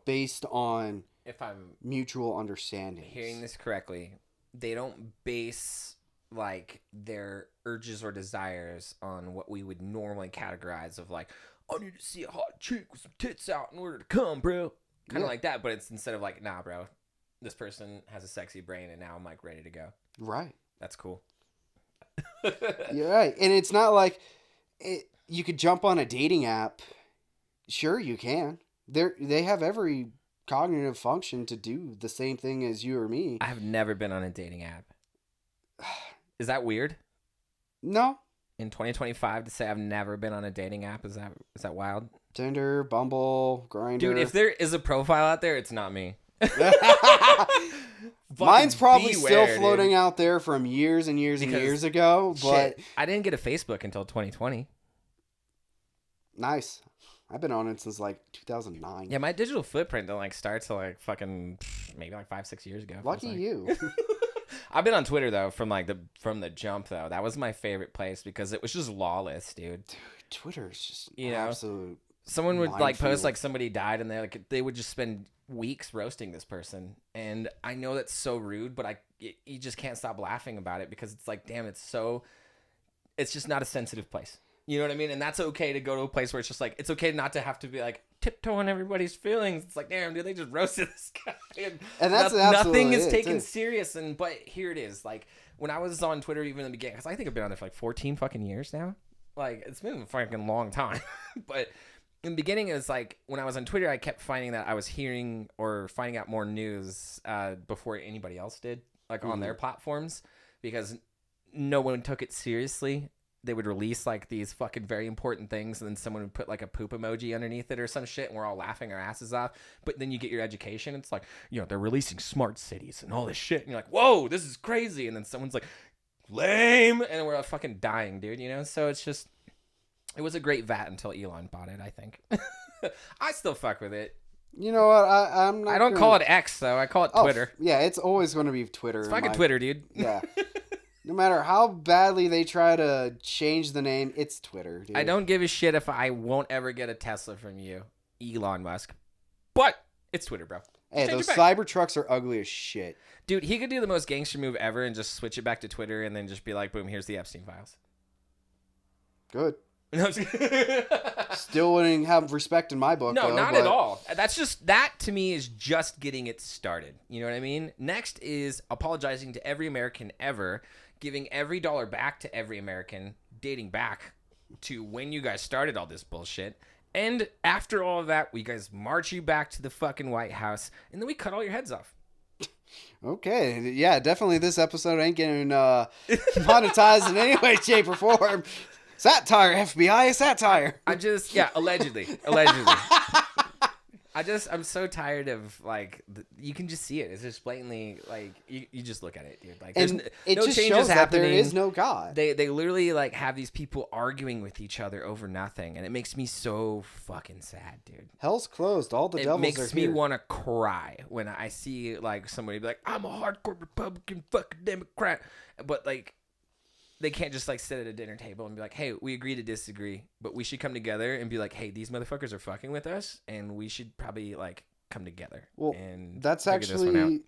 based on if I'm mutual understanding. Hearing this correctly, they don't base like their urges or desires on what we would normally categorize of like, I need to see a hot chick with some tits out in order to come, bro. Kind of like that, but it's instead of like, nah, bro, this person has a sexy brain and now I'm like ready to go. Right. That's cool. You're right. And it's not like you could jump on a dating app. Sure, you can. They have every cognitive function to do the same thing as you or me. I've never been on a dating app. Is that weird? No. In 2025 to say I've never been on a dating app, is that wild? Tinder, Bumble, Grindr. Dude, if there is a profile out there, it's not me. Mine's probably still floating out there from years and years and years ago. But I didn't get a Facebook until 2020. Nice. I've been on it since like 2009. Yeah, my digital footprint don't like start till like fucking maybe like 5-6 years ago. Lucky you. I've been on Twitter though from the jump though. That was my favorite place because it was just lawless, dude. Twitter is just absolute. Someone would like post like somebody died and they would just spend weeks roasting this person, and I know that's so rude, but you just can't stop laughing about it because it's like, damn, it's just not a sensitive place. You know what I mean? And that's okay to go to a place where it's just like, it's okay not to have to be like tiptoeing everybody's feelings. It's like, damn, dude, they just roasted this guy. And that's nothing is taken serious. But here it is. Like when I was on Twitter, even in the beginning, because I think I've been on there for like 14 fucking years now. Like it's been a fucking long time. But in the beginning, it was like when I was on Twitter, I kept finding that I was hearing or finding out more news before anybody else did, like on their platforms, because no one took it seriously. They would release like these fucking very important things, and then someone would put like a poop emoji underneath it or some shit, and we're all laughing our asses off. But then you get your education. It's like, they're releasing smart cities and all this shit, and you're like, whoa, this is crazy. And then someone's like, lame, and we're all fucking dying, dude. So it's just, it was a great vat until Elon bought it, I think. I still fuck with it. You know what? I'm not. I don't call it X though. I call it Twitter. Yeah, it's always going to be Twitter. It's fucking Twitter, dude. Yeah. No matter how badly they try to change the name, it's Twitter, dude. I don't give a shit if I won't ever get a Tesla from you, Elon Musk. But it's Twitter, bro. Hey, those Cybertrucks are ugly as shit. Dude, he could do the most gangster move ever and just switch it back to Twitter and then just be like, boom, here's the Epstein files. Good. Still wouldn't have respect in my book. No, though, not at all. That to me is just getting it started. You know what I mean? Next is apologizing to every American ever, giving every dollar back to every American, dating back to when you guys started all this bullshit. And after all of that, we guys march you back to the fucking White House, and then we cut all your heads off. Okay. Yeah, definitely this episode ain't getting monetized in any way, shape, or form. Satire, FBI, satire. Allegedly. I'm so tired of, like, you can just see it. It's just blatantly, like, you just look at it, dude. Like, there's no just changes shows happening. That there is no God. They literally, like, have these people arguing with each other over nothing, and it makes me so fucking sad, dude. Hell's closed. All the devils are here. It makes me want to cry when I see, like, somebody be like, I'm a hardcore Republican fucking Democrat. But, like, they can't just like sit at a dinner table and be like, hey, we agree to disagree, but we should come together and be like, hey, these motherfuckers are fucking with us and we should probably like come together. Well, and that's actually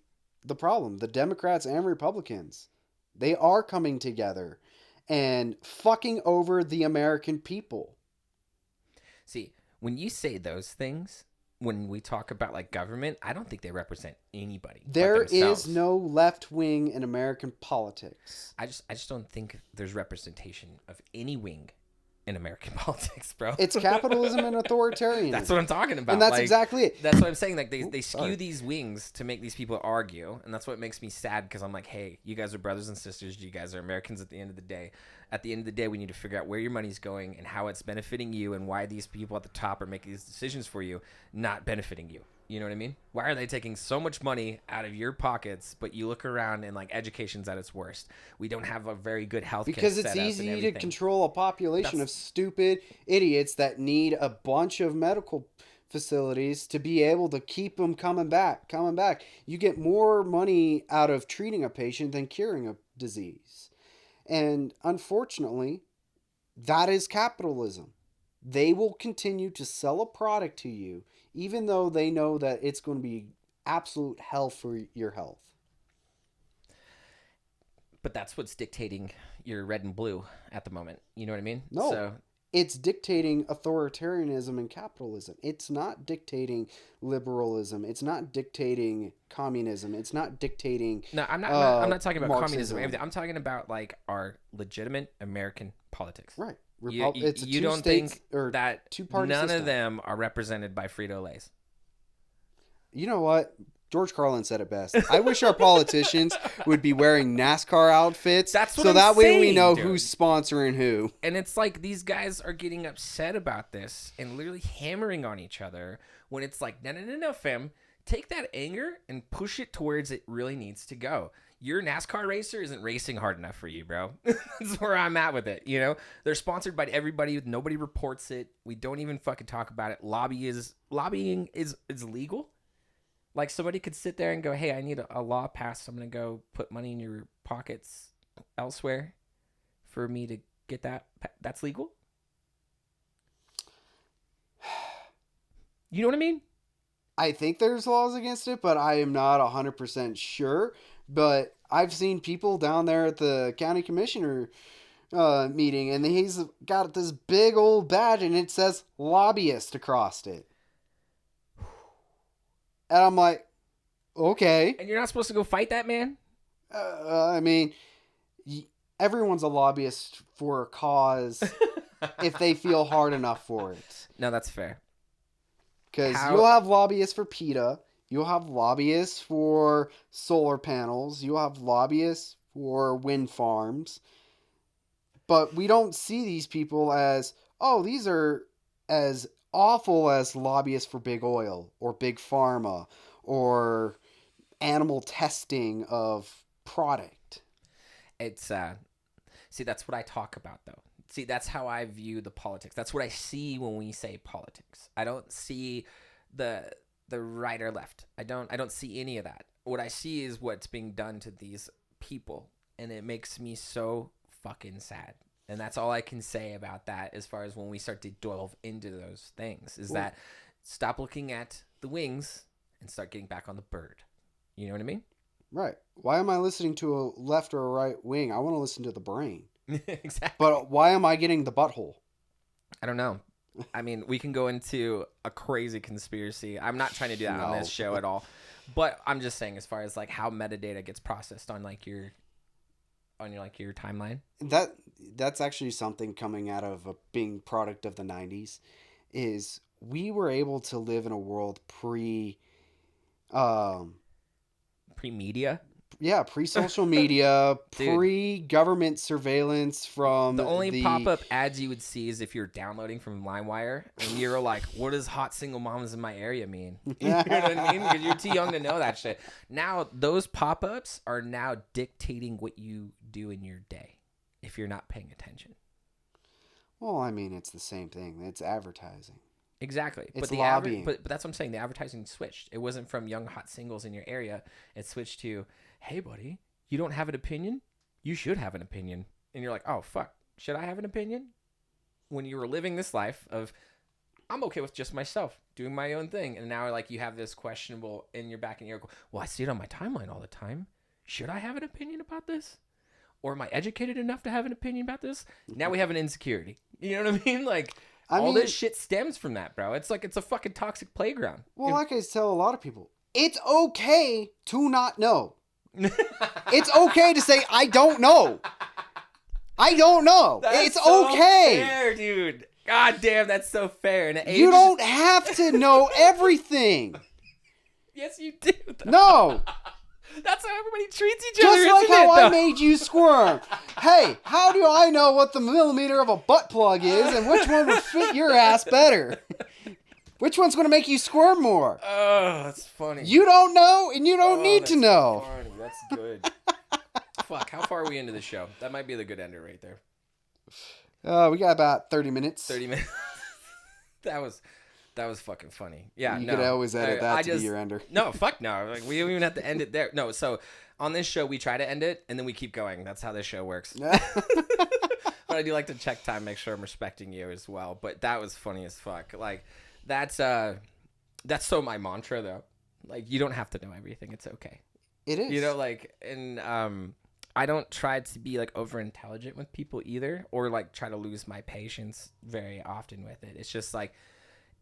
the problem. The Democrats and Republicans, they are coming together and fucking over the American people. See, when you say those things, when we talk about like government, I don't think they represent anybody. There is no left wing in American politics. I just don't think there's representation of any wing in American politics, bro. It's capitalism and authoritarianism. That's what I'm talking about. And that's exactly it. That's what I'm saying. Like they skew these wings to make these people argue, and that's what makes me sad because I'm like, hey, you guys are brothers and sisters. You guys are Americans at the end of the day, At the end of the day, we need to figure out where your money's going and how it's benefiting you and why these people at the top are making these decisions for you, not benefiting you. You know what I mean? Why are they taking so much money out of your pockets, but you look around and like education's at its worst? We don't have a very good healthcare because it's easy to control a population of stupid idiots that need a bunch of medical facilities to be able to keep them coming back. You get more money out of treating a patient than curing a disease. And unfortunately, that is capitalism. They will continue to sell a product to you, even though they know that it's going to be absolute hell for your health. But that's what's dictating your red and blue at the moment. You know what I mean? No. It's dictating authoritarianism and capitalism. It's not dictating liberalism. It's not dictating communism. It's not dictating. No, I'm not talking about Marxism. communism or everything. I'm talking about like our legitimate American politics. Right. It's you don't think that none system. Of them are represented by Frito-Lays? You know what? George Carlin said it best. I wish our politicians would be wearing NASCAR outfits so that way we know who's sponsoring who. And it's like these guys are getting upset about this and literally hammering on each other when it's like, no, fam. Take that anger and push it towards it really needs to go. Your NASCAR racer isn't racing hard enough for you, bro. That's where I'm at with it. You know, they're sponsored by everybody. Nobody reports it. We don't even fucking talk about it. Lobbying is legal. Like somebody could sit there and go, hey, I need a law passed. I'm going to go put money in your pockets elsewhere for me to get that. That's legal. You know what I mean? I think there's laws against it, but I am not 100% sure. But I've seen people down there at the county commissioner meeting, and he's got this big old badge, and it says lobbyist across it. And I'm like, okay. And you're not supposed to go fight that man? I mean, everyone's a lobbyist for a cause if they feel hard enough for it. No, that's fair. Because you'll have lobbyists for PETA. You'll have lobbyists for solar panels. You'll have lobbyists for wind farms. But we don't see these people as, oh, these are as awful as lobbyists for big oil or big pharma or animal testing of product. It's see, that's what I talk about though. See, that's how I view the politics. That's what I see when we say politics. I don't see the right or left. I don't see any of that. What I see is what's being done to these people, and it makes me so fucking sad. And that's all I can say about that as far as when we start to delve into those things is that stop looking at the wings and start getting back on the bird. You know what I mean? Right. Why am I listening to a left or a right wing? I want to listen to the brain. Exactly. But why am I getting the butthole? I don't know. I mean, we can go into a crazy conspiracy. I'm not trying to do that on this show at all. But I'm just saying as far as like how metadata gets processed on like your timeline. That's actually something coming out of being product of the 90s is we were able to live in a world pre-media. Yeah, pre-social media, pre-government surveillance from the only pop-up ads you would see is if you're downloading from LimeWire and you're like, what does hot single moms in my area mean? You know what I mean? Because you're too young to know that shit. Now, those pop-ups are now dictating what you do in your day if you're not paying attention. Well, I mean, it's the same thing. It's advertising. Exactly. It's lobbying. But that's what I'm saying. The advertising switched. It wasn't from young hot singles in your area. It switched to, hey, buddy, you don't have an opinion? You should have an opinion. And you're like, oh, fuck. Should I have an opinion? When you were living this life of, I'm okay with just myself, doing my own thing. And now like you have this questionable in your back and you're, well, I see it on my timeline all the time. Should I have an opinion about this? Or am I educated enough to have an opinion about this? Now we have an insecurity. You know what I mean? Like, all this shit stems from that, bro. It's like it's a fucking toxic playground. Well, like I tell a lot of people, it's okay to not know. It's okay to say, I don't know. I don't know. That's it's so okay. Fair, dude. God damn, that's so fair. You don't have to know everything. Yes, you do. No. That's how everybody treats each other, Just like isn't how it, I made you squirm. Hey, how do I know what the millimeter of a butt plug is and which one would fit your ass better? Which one's going to make you squirm more? Oh, that's funny. You don't know, and you don't need to know. Funny. That's good. Fuck, how far are we into the show? That might be the good ender right there. We got about 30 minutes. 30 minutes. That was fucking funny. Yeah, you could always edit that to be your ender. No, fuck no. Like, we don't even have to end it there. No, so on this show, we try to end it, and then we keep going. That's how this show works. But I do like to check time, make sure I'm respecting you as well. But that was funny as fuck. Like, that's so my mantra, though. Like, you don't have to know everything. It's okay. It is. You know, like, and I don't try to be, like, over-intelligent with people either, or, like, try to lose my patience very often with it. It's just, like,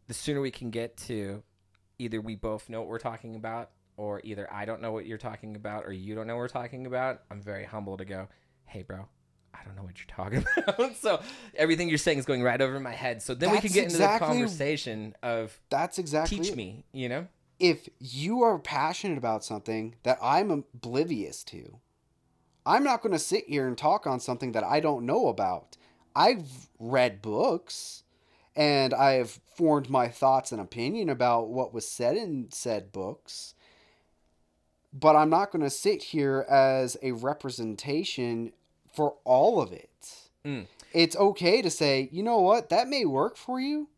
the sooner we can get to either we both know what we're talking about, or either I don't know what you're talking about, or you don't know what we're talking about, I'm very humble to go, hey, bro, I don't know what you're talking about. So everything you're saying is going right over my head. So then we can get into the conversation of teach me, you know? If you are passionate about something that I'm oblivious to, I'm not going to sit here and talk on something that I don't know about. I've read books and I've formed my thoughts and opinion about what was said in said books. But I'm not going to sit here as a representation for all of it. It's okay to say, you know what, that may work for you.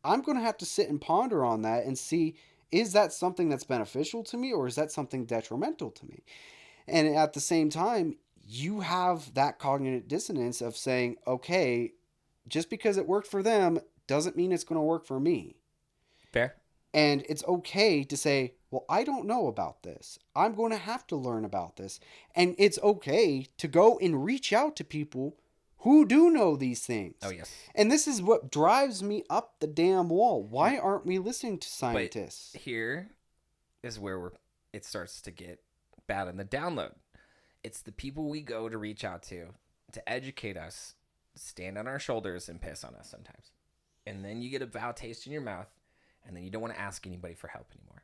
I'm going to have to sit and ponder on that and see, is that something that's beneficial to me or is that something detrimental to me? And at the same time, you have that cognitive dissonance of saying, okay, just because it worked for them doesn't mean it's going to work for me. Fair. And it's okay to say, well, I don't know about this. I'm going to have to learn about this. And it's okay to go and reach out to people who do know these things. Oh, yes. And this is what drives me up the damn wall. Why aren't we listening to scientists? But here is where it starts to get bad in the download. It's the people we go to reach out to educate us, stand on our shoulders, and piss on us sometimes. And then you get a foul taste in your mouth, and then you don't want to ask anybody for help anymore.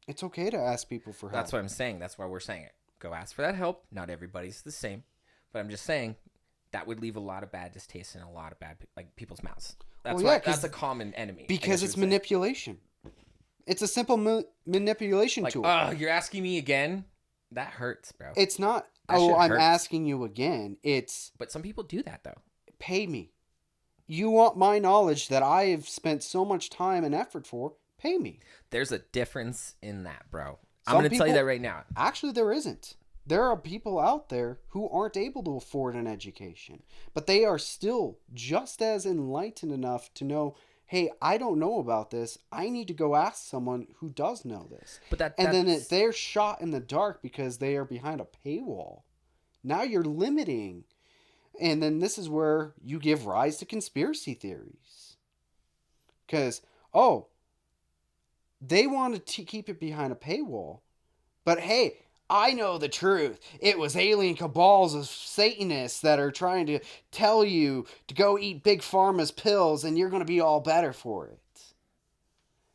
It's okay to ask people for help. That's what I'm saying. That's why we're saying it. Go ask for that help. Not everybody's the same. But I'm just saying that would leave a lot of bad distaste in a lot of bad people's mouths. That's a common enemy. Because it's manipulation. It's a simple manipulation tool. Oh, you're asking me again? That hurts, bro. It's not, I'm asking you again. But some people do that, though. Pay me. You want my knowledge that I have spent so much time and effort for, pay me. There's a difference in that, bro. I'm going to tell you that right now. Actually, there isn't. There are people out there who aren't able to afford an education, but they are still just as enlightened enough to know, hey, I don't know about this. I need to go ask someone who does know this. Then they're shot in the dark because they are behind a paywall. Now you're limiting. And then this is where you give rise to conspiracy theories. Because, they wanted to keep it behind a paywall. But hey, I know the truth. It was alien cabals of Satanists that are trying to tell you to go eat Big Pharma's pills and you're going to be all better for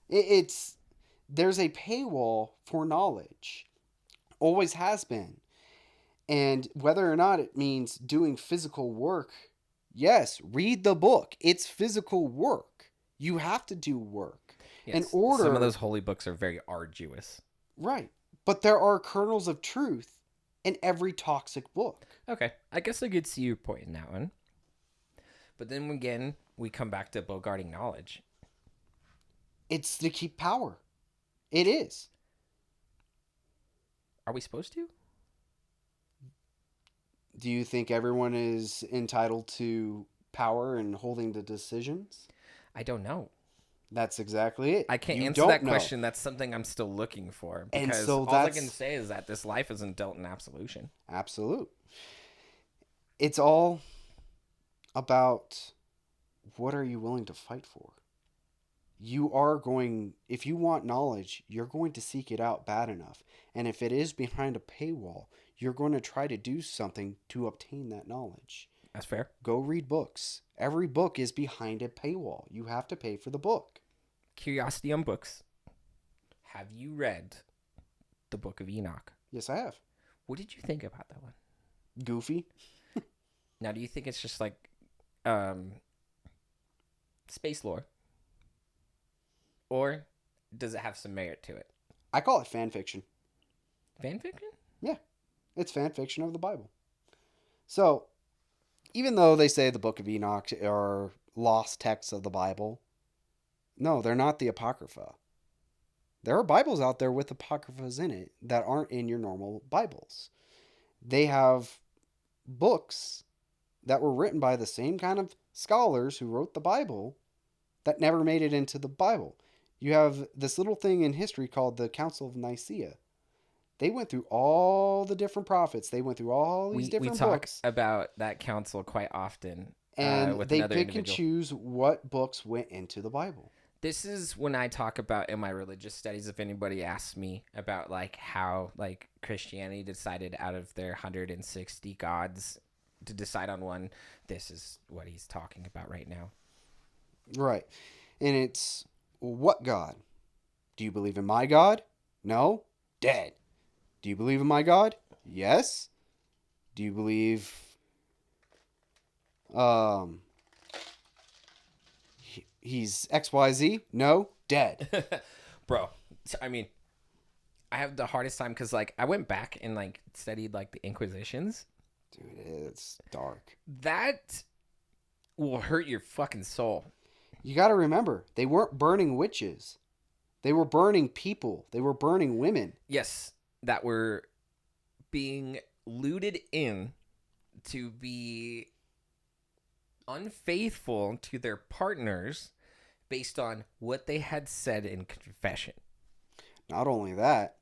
it. There's a paywall for knowledge. Always has been. And whether or not it means doing physical work, yes, read the book. It's physical work. You have to do work. Yes, some of those holy books are very arduous. Right. But there are kernels of truth in every toxic book. Okay. I guess I could see your point in that one. But then again, we come back to guarding knowledge. It's to keep power. It is. Are we supposed to? Do you think everyone is entitled to power and holding the decisions? I don't know. That's exactly it. I can't answer that question. That's something I'm still looking for. Because all I can say is that this life isn't dealt in absolution. Absolute. It's all about what are you willing to fight for? If you want knowledge, you're going to seek it out bad enough. And if it is behind a paywall, you're going to try to do something to obtain that knowledge. That's fair. Go read books. Every book is behind a paywall. You have to pay for the book. Curiosity on books. Have you read the Book of Enoch? Yes, I have. What did you think about that one? Goofy. Now, do you think it's just like space lore? Or does it have some merit to it? I call it fan fiction. Fan fiction? Yeah, it's fan fiction of the Bible. So, even though they say the Book of Enoch are lost texts of the Bible, no, they're not the Apocrypha. There are Bibles out there with Apocryphas in it that aren't in your normal Bibles. They have books that were written by the same kind of scholars who wrote the Bible that never made it into the Bible. You have this little thing in history called the Council of Nicaea. They went through all the different prophets. They went through all these different books. We talk about that council quite often. And with they another pick individual. and choose what books went into the Bible. This is when I talk about in my religious studies, if anybody asks me about like how like Christianity decided out of their 160 gods to decide on one, this is what he's talking about right now. Right. And it's, what God? Do you believe in my God? No? Dead. Do you believe in my God? Yes. Do you believe he's XYZ? No? Dead. Bro, I mean, I have the hardest time because like I went back and like studied like the Inquisitions. Dude, it's dark. That will hurt your fucking soul. You got to remember, they weren't burning witches. They were burning people. They were burning women. Yes, that were being looted in to be unfaithful to their partners based on what they had said in confession. Not only that,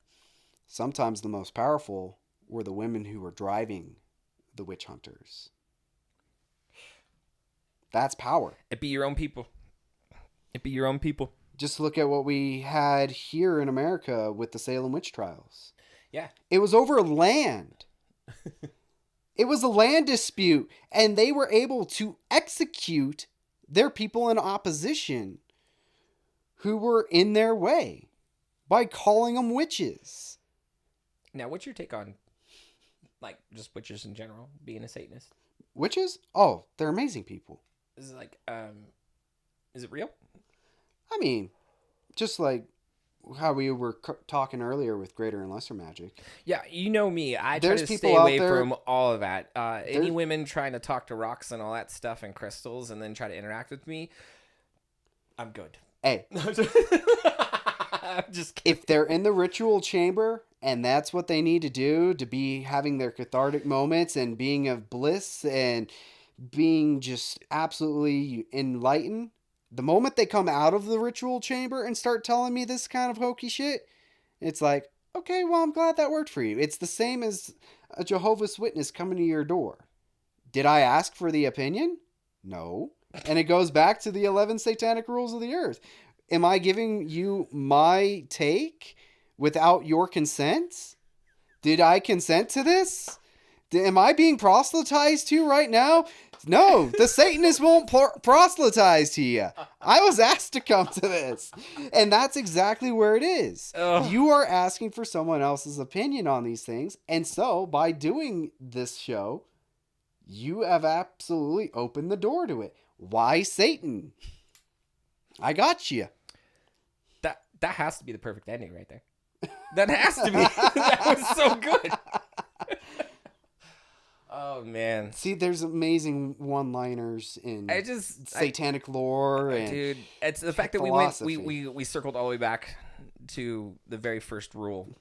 sometimes the most powerful were the women who were driving the witch hunters. That's power. It be your own people. It be your own people. Just look at what we had here in America with the Salem witch trials. Yeah. It was over land. It was a land dispute, and they were able to execute their people in opposition who were in their way by calling them witches. Now, what's your take on, like, just witches in general, being a Satanist? Witches? Oh, they're amazing people. Is it like, is it real? I mean, just like how we were talking earlier with greater and lesser magic. Yeah, you know me. I try There's to people stay out away there- from all of that. Any women trying to talk to rocks and all that stuff and crystals and then try to interact with me, I'm good. Hey, I'm just kidding. if they're in the ritual chamber and that's what they need to do to be having their cathartic moments and being of bliss and being just absolutely enlightened, the moment they come out of the ritual chamber and start telling me this kind of hokey shit, it's like, okay, well, I'm glad that worked for you. It's the same as a Jehovah's Witness coming to your door. Did I ask for the opinion? No. And it goes back to the 11 satanic rules of the earth. Am I giving you my take without your consent? Did I consent to this? Am I being proselytized to right now? No, the Satanists won't proselytize to you. I was asked to come to this. And that's exactly where it is. Ugh. You are asking for someone else's opinion on these things. And so by doing this show, you have absolutely opened the door to it. Why Satan? I got you. That has to be the perfect ending right there. That has to be. That was so good. Oh man. See, there's amazing one-liners in satanic lore and dude, it's the fact that philosophy. we circled all the way back to the very first rule.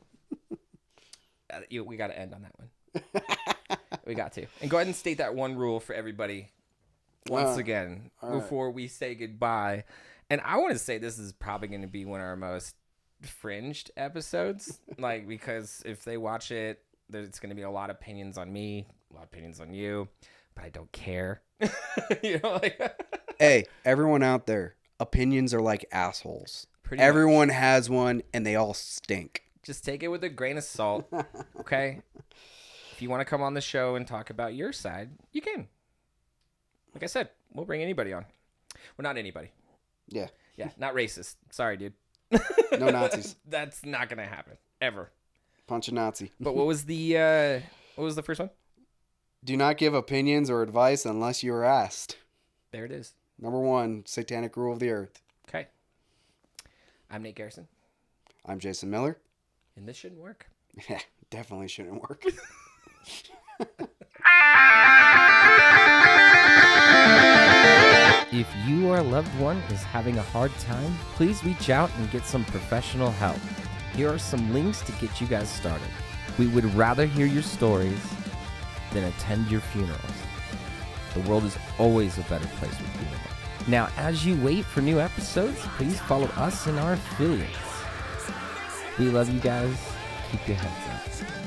We got to end on that one. We got to. And go ahead and state that one rule for everybody once again before we say goodbye. And I want to say this is probably going to be one of our most fringed episodes, like, because if they watch it, there's going to be a lot of opinions on me, a lot of opinions on you, but I don't care. You know, like hey, everyone out there, opinions are like assholes. Pretty Everyone has one, and they all stink. just take it with a grain of salt, okay? If you want to come on the show and talk about your side, you can. Like I said, we'll bring anybody on. Well, not anybody. Yeah. Yeah, not racist. Sorry, dude. No Nazis. That's not going to happen. Ever. Punch a Nazi. But what was the first one? Do not give opinions or advice unless you are asked. There it is. Number 1, satanic rule of the earth. Okay. I'm Nate Garrison. I'm Jason Miller. And this shouldn't work. Yeah, definitely shouldn't work. If you or a loved one is having a hard time, please reach out and get some professional help. Here are some links to get you guys started. We would rather hear your stories than attend your funerals. The world is always a better place with you. Now, as you wait for new episodes, please follow us and our affiliates. We love you guys. Keep your heads up.